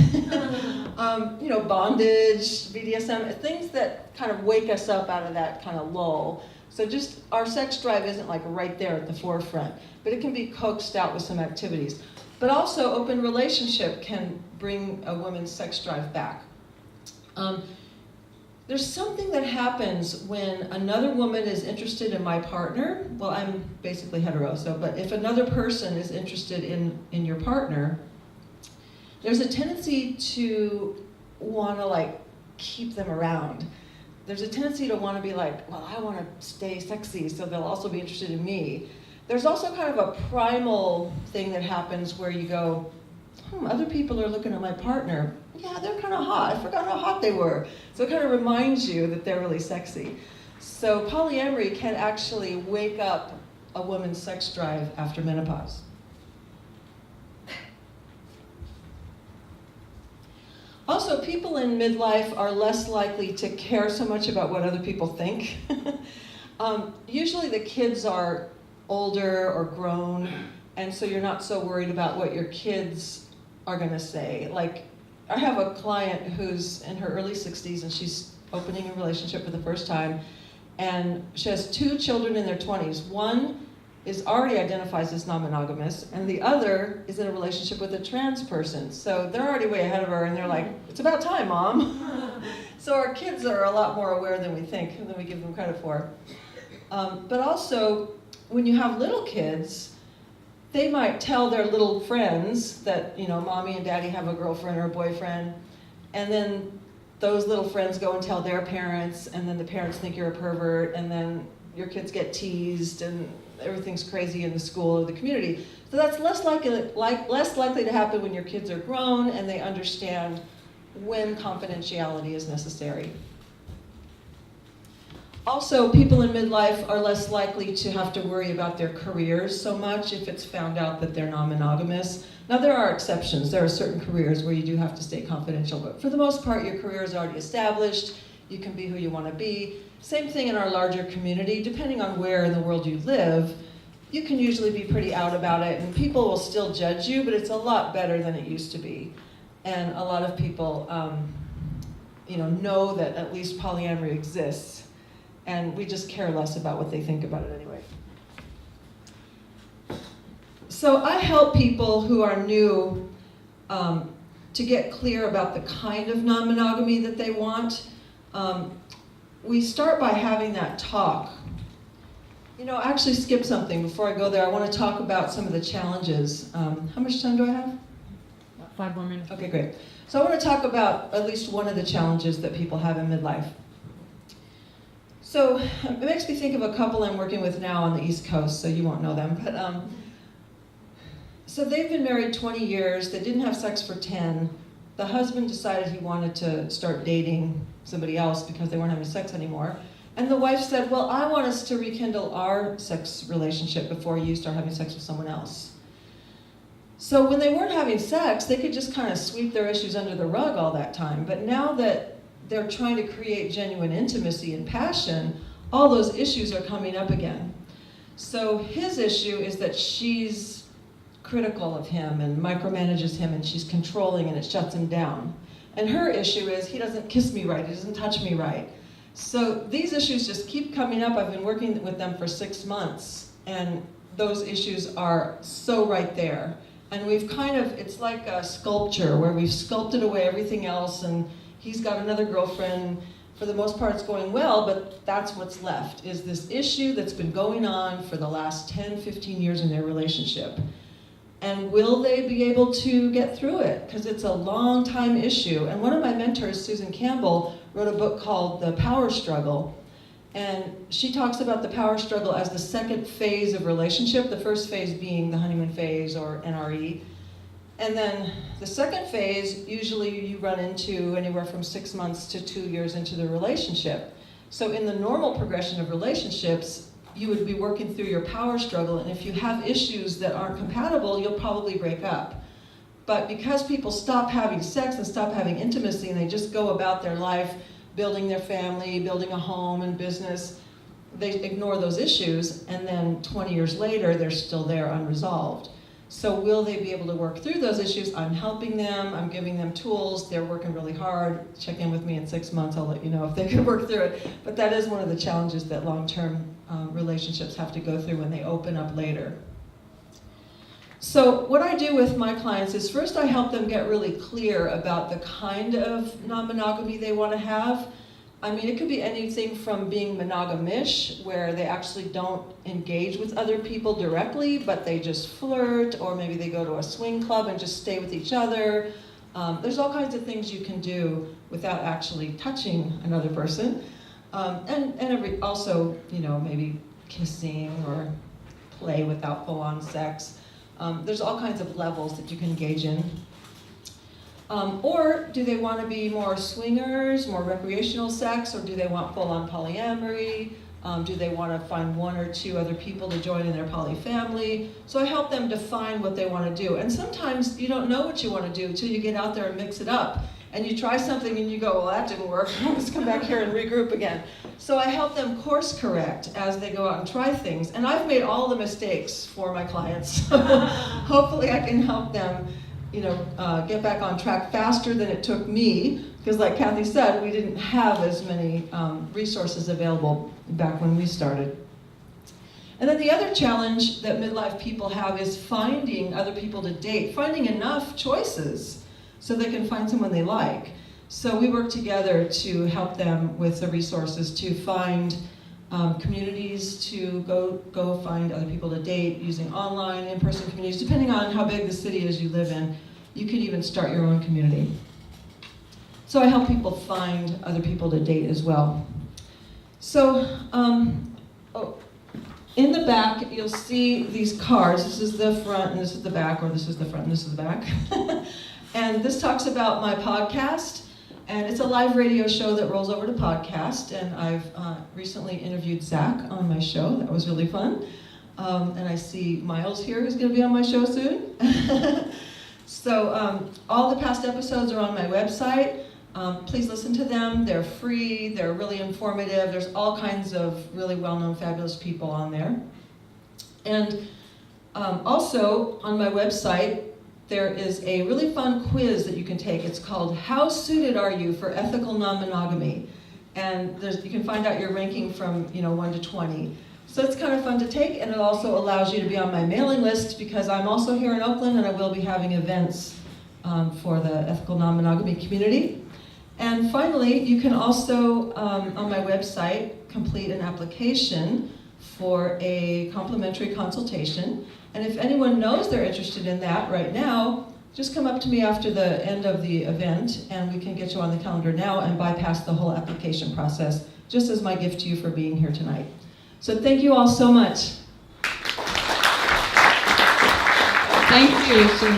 bondage, BDSM, things that kind of wake us up out of that kind of lull. So just our sex drive isn't like right there at the forefront, but it can be coaxed out with some activities. But also open relationship can bring a woman's sex drive back. There's something that happens when another woman is interested in my partner. Well, I'm basically hetero, but if another person is interested in your partner, there's a tendency to want to keep them around. There's a tendency to want to be like, well, I want to stay sexy, so they'll also be interested in me. There's also kind of a primal thing that happens where you go, other people are looking at my partner. Yeah, they're kind of hot. I forgot how hot they were. So it kind of reminds you that they're really sexy. So polyamory can actually wake up a woman's sex drive after menopause. Also, people in midlife are less likely to care so much about what other people think. Usually the kids are older or grown, and so you're not so worried about what your kids are going to say. Like, I have a client who's in her early 60s, and she's opening a relationship for the first time, and she has 2 children in their 20s. One is already identifies as non-monogamous, and the other is in a relationship with a trans person. So they're already way ahead of her, and they're like, it's about time, Mom. So our kids are a lot more aware than we think, and than we give them credit for. But also, when you have little kids, they might tell their little friends that, Mommy and Daddy have a girlfriend or a boyfriend, and then those little friends go and tell their parents, and then the parents think you're a pervert, and then your kids get teased, and everything's crazy in the school or the community. So that's less likely to happen when your kids are grown and they understand when confidentiality is necessary. Also, people in midlife are less likely to have to worry about their careers so much if it's found out that they're non-monogamous. Now, there are exceptions. There are certain careers where you do have to stay confidential, but for the most part, your career is already established. You can be who you want to be. Same thing in our larger community. Depending on where in the world you live, you can usually be pretty out about it, and people will still judge you, but it's a lot better than it used to be. And a lot of people know that at least polyamory exists, and we just care less about what they think about it anyway. So I help people who are new to get clear about the kind of non-monogamy that they want. We start by having that talk. I actually skipped something before I go there. I want to talk about some of the challenges. How much time do I have? 5 more minutes. Okay, great. So I want to talk about at least one of the challenges that people have in midlife. So it makes me think of a couple I'm working with now on the East Coast, so you won't know them. But so they've been married 20 years. They didn't have sex for 10. The husband decided he wanted to start dating somebody else because they weren't having sex anymore. And the wife said, well, I want us to rekindle our sex relationship before you start having sex with someone else. So when they weren't having sex, they could just kind of sweep their issues under the rug all that time. But now that they're trying to create genuine intimacy and passion, all those issues are coming up again. So his issue is that she's critical of him and micromanages him, and she's controlling, and it shuts him down. And her issue is he doesn't kiss me right, he doesn't touch me right. So these issues just keep coming up. I've been working with them for 6 months, and those issues are so right there. And we've kind of, it's like a sculpture where we've sculpted away everything else, and he's got another girlfriend. For the most part, it's going well, but that's what's left, is this issue that's been going on for the last 10, 15 years in their relationship. And will they be able to get through it? Because it's a long time issue. And one of my mentors, Susan Campbell, wrote a book called The Power Struggle. And she talks about the power struggle as the second phase of relationship, the first phase being the honeymoon phase or NRE. And then the second phase, usually you run into anywhere from 6 months to 2 years into the relationship. So in the normal progression of relationships, you would be working through your power struggle, and if you have issues that aren't compatible, you'll probably break up. But because people stop having sex and stop having intimacy, and they just go about their life building their family, building a home and business, they ignore those issues, and then 20 years later, they're still there unresolved. So will they be able to work through those issues? I'm helping them, I'm giving them tools, they're working really hard. Check in with me in 6 months, I'll let you know if they can work through it. But that is one of the challenges that long-term relationships have to go through when they open up later. So what I do with my clients is first I help them get really clear about the kind of non-monogamy they want to have. I mean, it could be anything from being monogamish, where they actually don't engage with other people directly, but they just flirt, or maybe they go to a swing club and just stay with each other. There's all kinds of things you can do without actually touching another person. Also, maybe kissing or play without full-on sex. There's all kinds of levels that you can engage in. Or do they want to be more swingers, more recreational sex, or do they want full-on polyamory? Do they want to find 1 or 2 other people to join in their poly family? So I help them define what they want to do. And sometimes you don't know what you want to do until you get out there and mix it up. And you try something and you go, well, that didn't work. Let's come back here and regroup again. So I help them course correct as they go out and try things. And I've made all the mistakes for my clients. So hopefully I can help them get back on track faster than it took me. Because like Kathy said, we didn't have as many resources available back when we started. And then the other challenge that midlife people have is finding other people to date, finding enough choices so they can find someone they like. So we work together to help them with the resources to find communities, to go find other people to date using online, in-person communities. Depending on how big the city is you live in, you could even start your own community. So I help people find other people to date as well. So in the back, you'll see these cards. This is the front and this is the back, or this is the front and this is the back. And this talks about my podcast, and it's a live radio show that rolls over to podcast, and I've recently interviewed Zach on my show. That was really fun. And I see Miles here, who's going to be on my show soon. So all the past episodes are on my website. Please listen to them. They're free. They're really informative. There's all kinds of really well-known, fabulous people on there. And also on my website, there is a really fun quiz that you can take. It's called How Suited Are You for Ethical Non-Monogamy? And you can find out your ranking from 1 to 20. So it's kind of fun to take, and it also allows you to be on my mailing list, because I'm also here in Oakland and I will be having events for the ethical non-monogamy community. And finally, you can also, on my website, complete an application for a complimentary consultation. And if anyone knows they're interested in that right now, just come up to me after the end of the event and we can get you on the calendar now and bypass the whole application process, just as my gift to you for being here tonight. So thank you all so much. Thank you, Susan.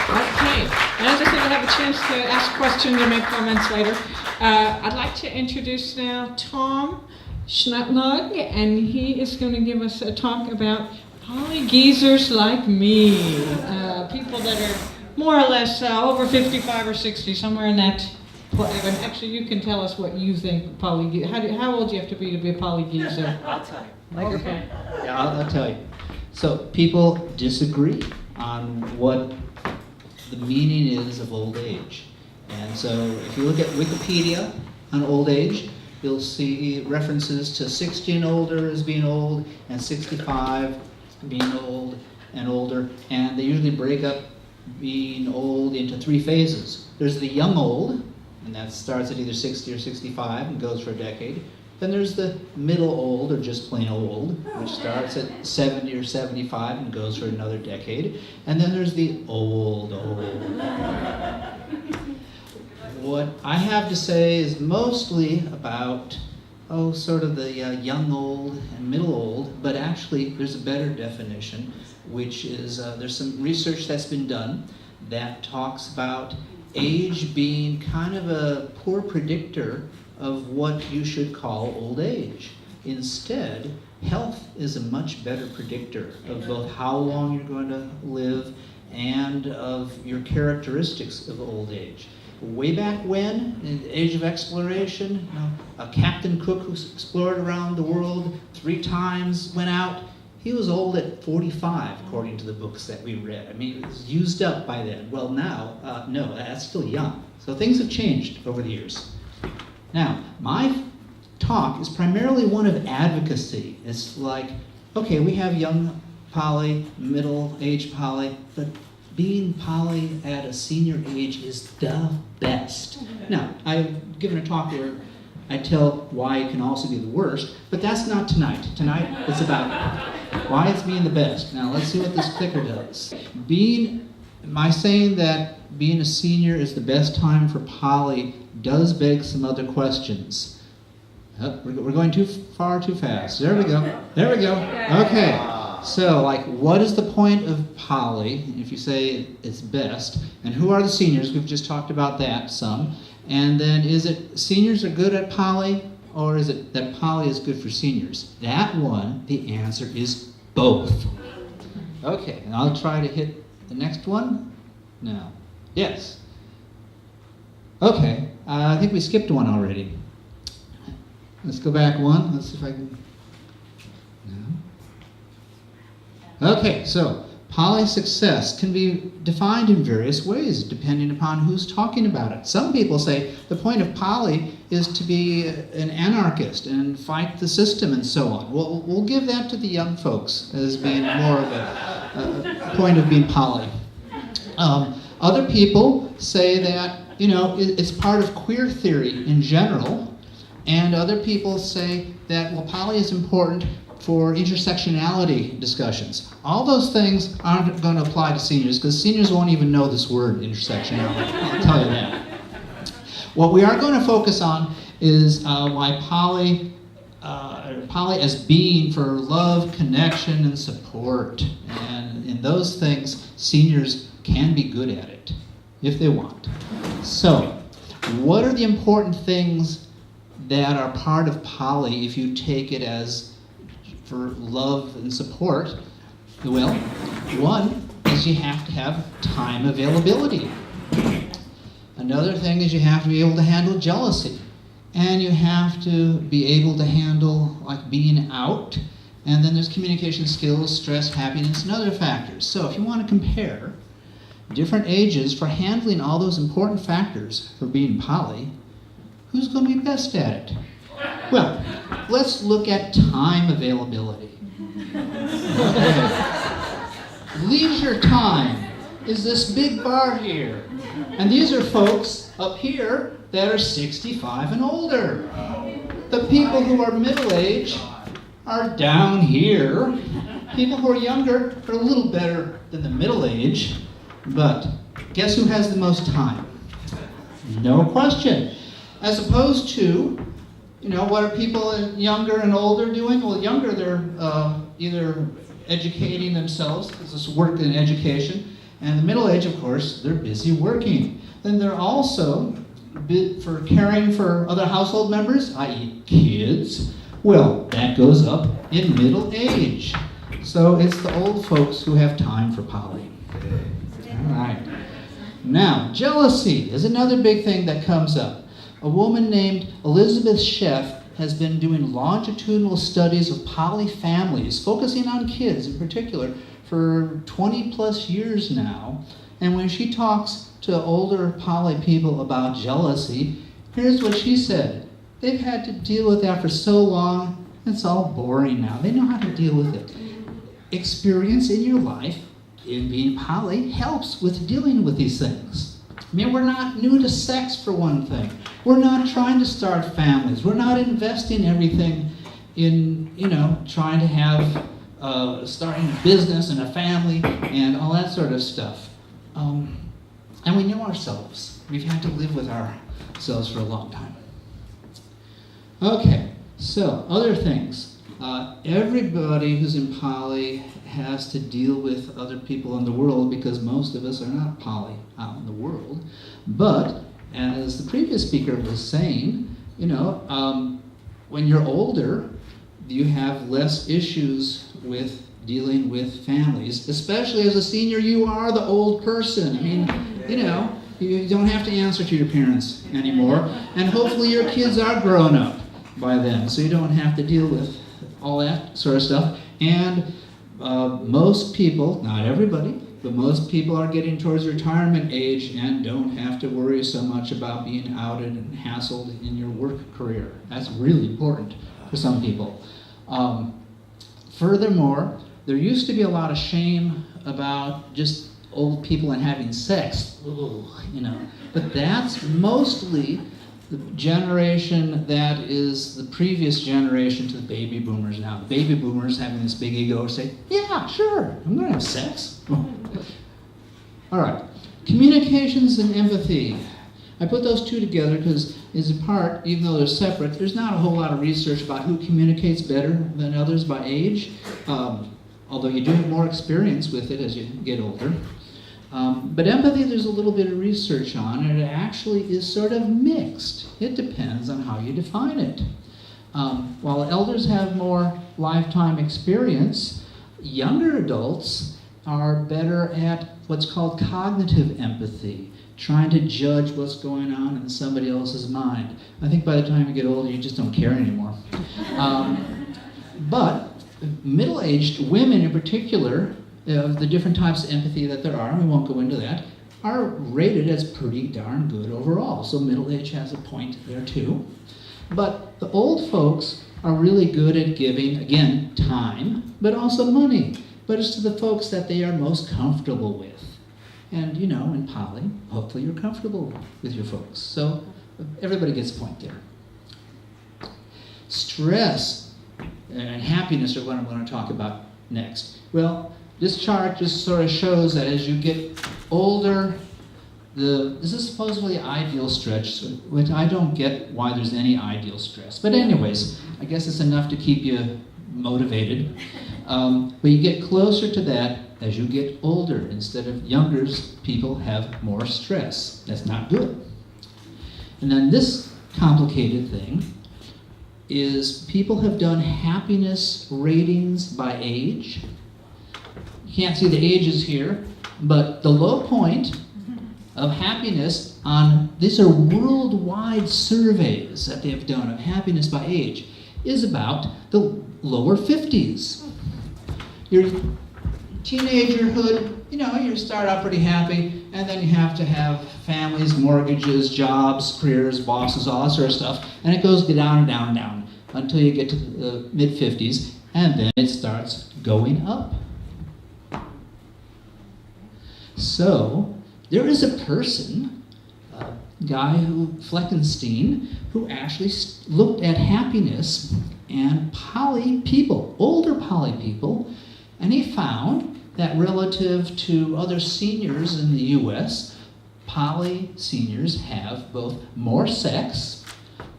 Okay, and as I said, we'll have a chance to ask questions or make comments later. I'd like to introduce now Tom Schnatlug, and he is going to give us a talk about polygeezers like me, people that are more or less over 55 or 60, somewhere in that. And actually, you can tell us what you think polygeezer. How old do you have to be a polygeezer? I'll tell you. Okay. Yeah, I'll tell you. So people disagree on what the meaning is of old age. And so if you look at Wikipedia on old age, you'll see references to 60 and older as being old, and 65 being old and older, and they usually break up being old into 3 phases. There's the young old, and that starts at either 60 or 65 and goes for a decade. Then there's the middle old, or just plain old, which starts at 70 or 75 and goes for another decade. And then there's the old. What I have to say is mostly about, sort of the young old and middle old, but actually there's a better definition, which is, there's some research that's been done that talks about age being kind of a poor predictor of what you should call old age. Instead, health is a much better predictor of both how long you're going to live and of your characteristics of old age. Way back when, in the age of exploration, a Captain Cook who explored around the world 3 times, went out, he was old at 45, according to the books that we read. I mean, it was used up by then. Well, now, no, that's still young. So things have changed over the years. Now, my talk is primarily one of advocacy. It's like, okay, we have young poly, middle-aged poly, but being poly at a senior age is the best. Now, I've given a talk where I tell why it can also be the worst, but that's not tonight. Tonight, it's about why it's being the best. Now, let's see what this clicker does. Am I saying that being a senior is the best time for poly does beg some other questions. We're going too far, too fast. There we go. There we go. Okay. So, what is the point of poly, if you say it's best? And who are the seniors? We've just talked about that some. And then, is it seniors are good at poly, or is it that poly is good for seniors? That one, the answer is both. Okay, and I'll try to hit the next one. No. Yes. Okay, I think we skipped one already. Let's go back one. Let's see if I can. No. Okay, so poly success can be defined in various ways depending upon who's talking about it. Some people say the point of poly is to be an anarchist and fight the system and so on. We'll give that to the young folks as being more of a point of being poly. Other people say that, it's part of queer theory in general, and other people say that, poly is important for intersectionality discussions. All those things aren't going to apply to seniors, because seniors won't even know this word, intersectionality. I'll tell you that. What we are going to focus on is why poly as being for love, connection, and support. And in those things, seniors can be good at it, if they want. So, what are the important things that are part of poly if you take it as for love and support? Well, one is you have to have time availability. Another thing is you have to be able to handle jealousy. And you have to be able to handle being out. And then there's communication skills, stress, happiness, and other factors. So if you want to compare different ages for handling all those important factors for being poly, who's going to be best at it? Well, let's look at time availability. Leisure time is this big bar here. And these are folks up here that are 65 and older. The people who are middle-aged are down here. People who are younger are a little better than the middle-aged. But guess who has the most time? No question. As opposed to, what are people younger and older doing? Well, younger, they're either educating themselves, because this work in education, and the middle age, of course, they're busy working. Then they're also for caring for other household members, i.e. kids. Well, that goes up in middle age. So it's the old folks who have time for poly. All right. Now, jealousy is another big thing that comes up. A woman named Elizabeth Sheff has been doing longitudinal studies of poly families, focusing on kids in particular, for 20 plus years now. And when she talks to older poly people about jealousy, here's what she said. They've had to deal with that for so long, it's all boring now. They know how to deal with it. experience in your life in being poly helps with dealing with these things. I mean, we're not new to sex, for one thing. We're not trying to start families. We're not investing everything in, trying to have, starting a business and a family and all that sort of stuff. And we know ourselves. We've had to live with ourselves for a long time. Okay, so other things. Everybody who's in poly has to deal with other people in the world because most of us are not poly out in the world. But, as the previous speaker was saying, when you're older, you have less issues with dealing with families, especially as a senior. You are the old person. I mean, you don't have to answer to your parents anymore, and hopefully your kids are grown up by then, so you don't have to deal with all that sort of stuff. And most people, not everybody, but most people are getting towards retirement age and don't have to worry so much about being outed and hassled in your work career. That's really important for some people. Furthermore, there used to be a lot of shame about just old people and having sex. Ooh, but that's mostly the generation that is the previous generation to the baby boomers now. The baby boomers having this big ego say, yeah, sure, I'm going to have sex. All right, communications and empathy. I put those two together because as a part, even though they're separate, there's not a whole lot of research about who communicates better than others by age, although you do have more experience with it as you get older. But empathy, there's a little bit of research on, and it actually is sort of mixed. It depends on how you define it. While elders have more lifetime experience, younger adults are better at what's called cognitive empathy, trying to judge what's going on in somebody else's mind. I think by the time you get older, you just don't care anymore. But middle-aged women in particular, the different types of empathy that there are, and we won't go into that, are rated as pretty darn good overall. So middle age has a point there too. But the old folks are really good at giving, again, time, but also money. But it's to the folks that they are most comfortable with. And in poly, hopefully you're comfortable with your folks. So everybody gets a point there. Stress and happiness are what I'm going to talk about next. Well, this chart just sort of shows that as you get older, this is supposedly ideal stress, which I don't get why there's any ideal stress. But anyways, I guess it's enough to keep you motivated. But you get closer to that as you get older. Instead of younger people have more stress. That's not good. And then this complicated thing is people have done happiness ratings by age. You can't see the ages here, but the low point of happiness these are worldwide surveys that they've done of happiness by age, is about the lower 50s. Your teenagerhood, you start out pretty happy, and then you have to have families, mortgages, jobs, careers, bosses, all that sort of stuff, and it goes down and down and down until you get to the mid-50s, and then it starts going up. So, there is a person, a guy Fleckenstein, who actually looked at happiness and poly people, older poly people, and he found that relative to other seniors in the US, poly seniors have both more sex,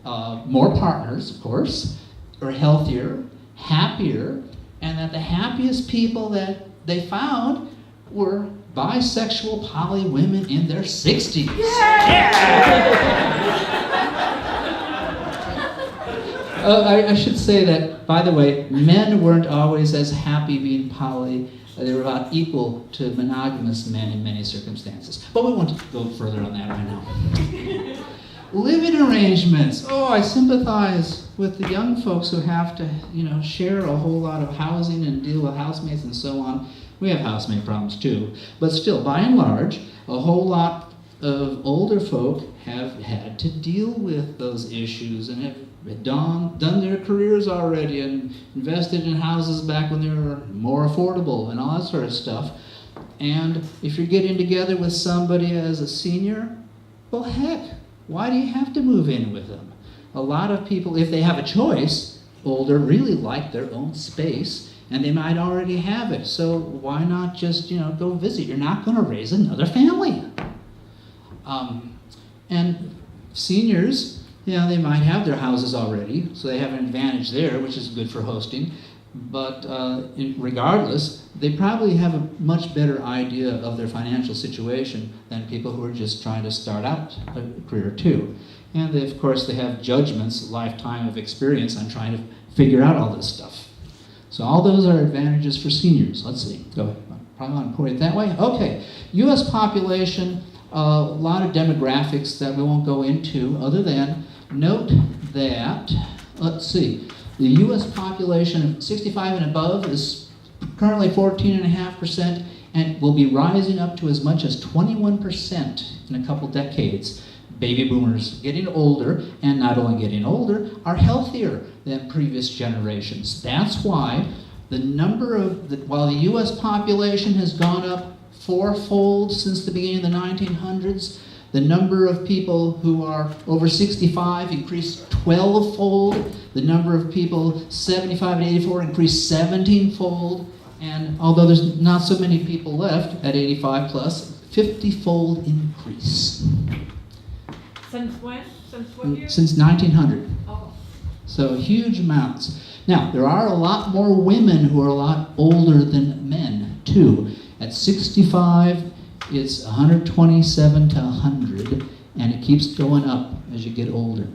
more partners, of course, are healthier, happier, and that the happiest people that they found were bisexual poly women in their 60s. I should say that, by the way, men weren't always as happy being poly. They were about equal to monogamous men in many circumstances. But we won't go further on that right now. Living arrangements. Oh, I sympathize with the young folks who have to, share a whole lot of housing and deal with housemates and so on. We have housemate problems too. But still, by and large, a whole lot of older folk have had to deal with those issues and have had done their careers already and invested in houses back when they were more affordable and all that sort of stuff. And if you're getting together with somebody as a senior, well, heck, why do you have to move in with them? A lot of people, if they have a choice, older, really like their own space, and they might already have it. So why not just, go visit? You're not going to raise another family. And seniors, they might have their houses already, so they have an advantage there, which is good for hosting. But regardless, they probably have a much better idea of their financial situation than people who are just trying to start out a career too. And they, of course, they have judgments, lifetime of experience on trying to figure out all this stuff. So all those are advantages for seniors. Let's see, go ahead. Probably want to point it that way. Okay, U.S. population, a lot of demographics that we won't go into other than note that, let's see, the U.S. population of 65 and above is currently 14.5% and will be rising up to as much as 21% in a couple decades. Baby boomers getting older, and not only getting older, are healthier than previous generations. That's why the number of, while the U.S. population has gone up fourfold since the beginning of the 1900s, the number of people who are over 65 increased 12-fold. The number of people 75 and 84 increased 17-fold. And although there's not so many people left at 85 plus, 50-fold increase. Since when? Since what year? Since 1900. Oh. So huge amounts. Now, there are a lot more women who are a lot older than men, too. At 65, it's 127 to 100, and it keeps going up as you get older.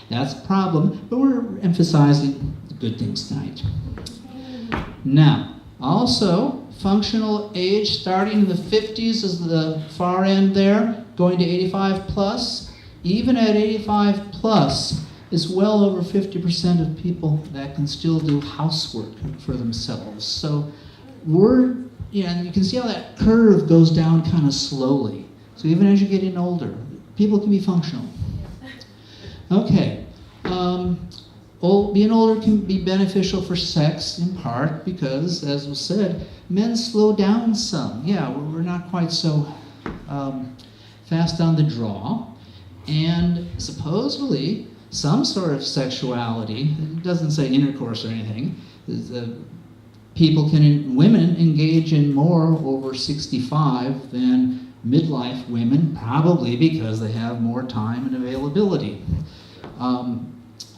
That's a problem, but we're emphasizing the good things tonight. Now, also, functional age starting in the 50s is the far end there, going to 85 plus. Even at 85 plus, it's well over 50% of people that can still do housework for themselves. So and you can see how that curve goes down kind of slowly. So even as you're getting older, people can be functional. Okay. Being older can be beneficial for sex in part because, as was said, men slow down some. Yeah, we're not quite so fast on the draw. And supposedly, some sort of sexuality, it doesn't say intercourse or anything, women engage in more over 65 than midlife women, probably because they have more time and availability.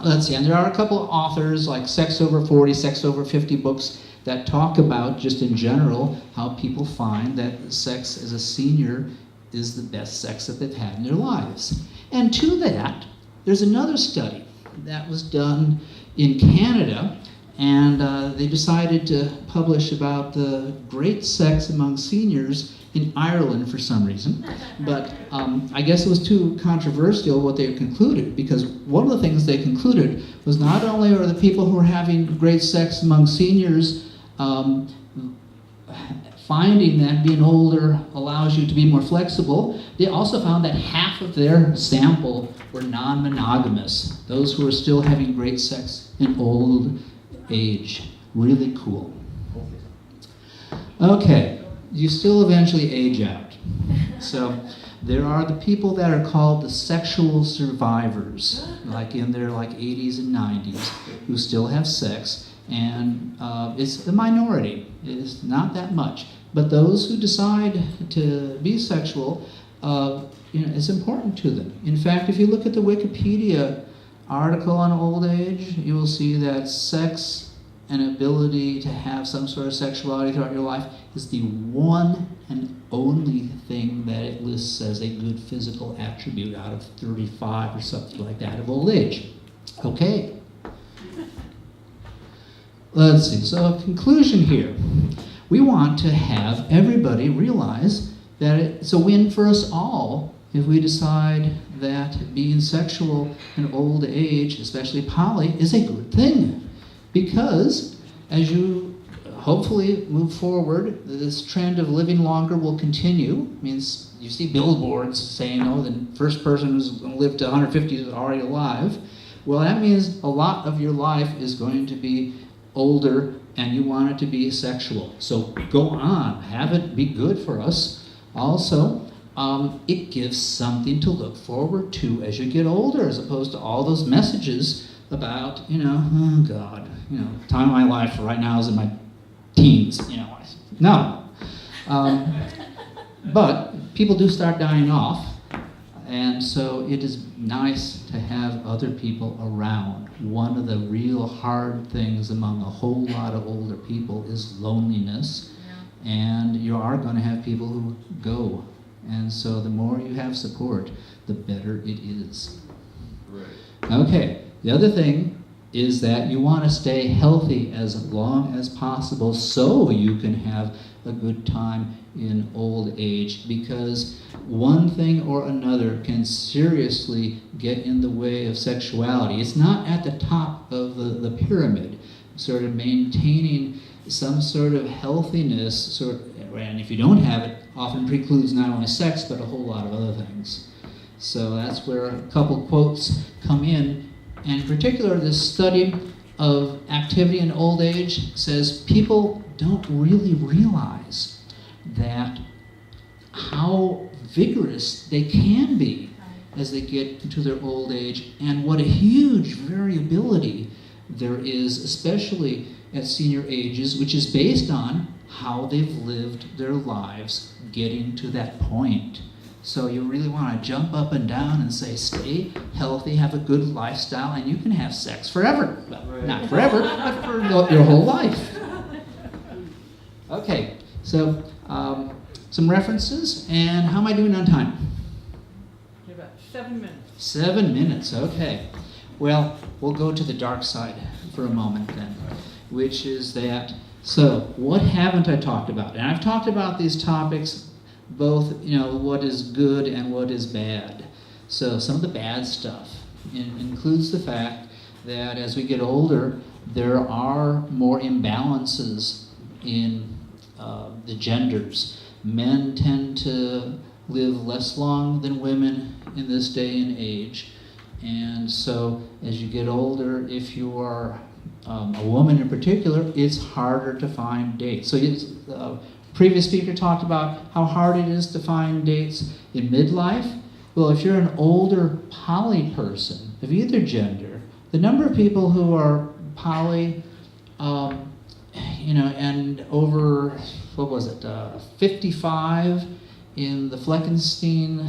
Let's see, and there are a couple of authors like Sex Over 40, Sex Over 50 books that talk about, just in general, how people find that sex as a senior is the best sex that they've had in their lives. And to that, there's another study that was done in Canada, and they decided to publish about the great sex among seniors in Ireland for some reason. But I guess it was too controversial what they concluded, because one of the things they concluded was not only are the people who are having great sex among seniors finding that being older allows you to be more flexible, they also found that half of their sample were non-monogamous, those who are still having great sex in old age. Really cool. Okay, you still eventually age out. So there are the people that are called the sexual survivors, like in their 80s and 90s, who still have sex, and it's the minority. It's not that much. But those who decide to be sexual, it's important to them. In fact, if you look at the Wikipedia article on old age, you will see that sex and ability to have some sort of sexuality throughout your life is the one and only thing that it lists as a good physical attribute out of 35 or something like that of old age. Okay. Let's see, so a conclusion here. We want to have everybody realize that it's a win for us all if we decide that being sexual in old age, especially poly, is a good thing. Because as you hopefully move forward, this trend of living longer will continue. It means you see billboards saying, the first person who's going to live to 150 is already alive. Well, that means a lot of your life is going to be older and you want it to be sexual. So go on, have it be good for us. Also, it gives something to look forward to as you get older, as opposed to all those messages about, oh God, time of my life right now is in my teens, No. But people do start dying off, and so it is nice to have other people around. One of the real hard things among a whole lot of older people is loneliness, and you are going to have people who go. And so the more you have support, the better it is. Right. Okay, the other thing is that you want to stay healthy as long as possible so you can have a good time in old age, because one thing or another can seriously get in the way of sexuality. It's not at the top of the pyramid, sort of maintaining some sort of healthiness, and if you don't have it, often precludes not only sex, but a whole lot of other things. So that's where a couple quotes come in. And in particular, this study of activity in old age says people don't really realize that how vigorous they can be as they get into their old age, and what a huge variability there is, especially at senior ages, which is based on how they've lived their lives getting to that point. So you really want to jump up and down and say, stay healthy, have a good lifestyle, and you can have sex forever. Well, not forever, but for your whole life. Okay, so some references, and how am I doing on time? You're about 7 minutes. 7 minutes, okay. Well, we'll go to the dark side for a moment then, which is that, so what haven't I talked about? And I've talked about these topics, both, what is good and what is bad. So some of the bad stuff includes the fact that as we get older, there are more imbalances in the genders. Men tend to live less long than women in this day and age. And so as you get older, if you are a woman in particular, it's harder to find dates. So previous speaker talked about how hard it is to find dates in midlife. Well, if you're an older poly person of either gender, the number of people who are poly, and over, 55 in the Fleckenstein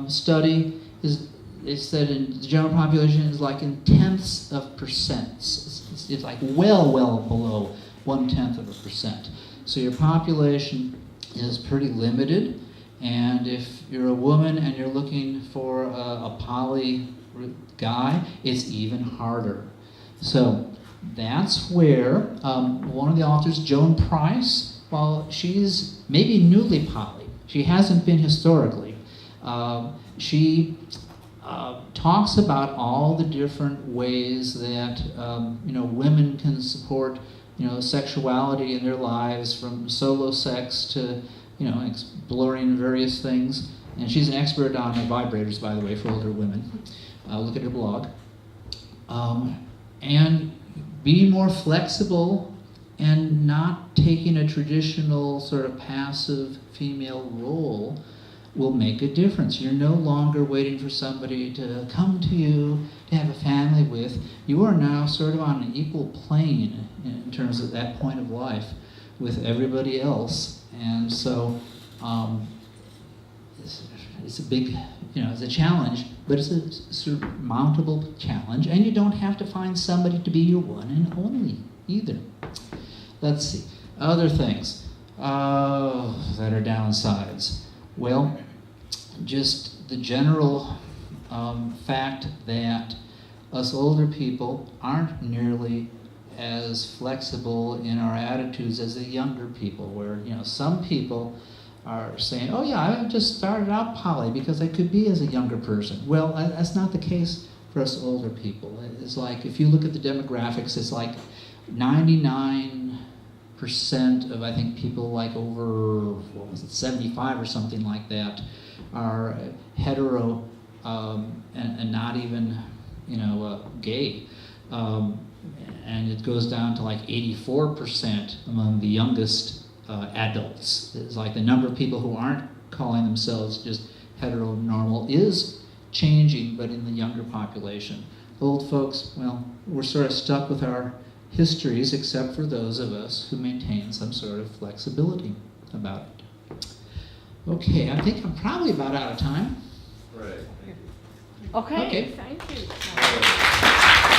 study, it said in the general population is like in tenths of percents. It's like well below 1/10%. So your population is pretty limited, and if you're a woman and you're looking for a poly guy, it's even harder. So that's where one of the authors, Joan Price, while she's maybe newly poly, she hasn't been historically, she talks about all the different ways that women can support sexuality in their lives, from solo sex to exploring various things. And she's an expert on vibrators, by the way, for older women. Look at her blog. And being more flexible and not taking a traditional sort of passive female role will make a difference. You're no longer waiting for somebody to come to you to have a family with. You are now sort of on an equal plane in terms of that point of life with everybody else. And so it's a big, it's a challenge, but it's a surmountable challenge, and you don't have to find somebody to be your one and only either. Let's see, other things that are downsides. Well, just the general fact that us older people aren't nearly as flexible in our attitudes as the younger people, where some people are saying, oh yeah, I just started out poly because I could be as a younger person. Well, that's not the case for us older people. It's like, if you look at the demographics, it's like 99% of, I think, people like over 75 or something like that are hetero and not even gay. And it goes down to like 84% among the youngest adults. It's like the number of people who aren't calling themselves just heteronormal is changing, but in the younger population. Old folks, well, we're sort of stuck with our histories, except for those of us who maintain some sort of flexibility about it. Okay, I think I'm probably about out of time. Right. Okay, Okay. thank you.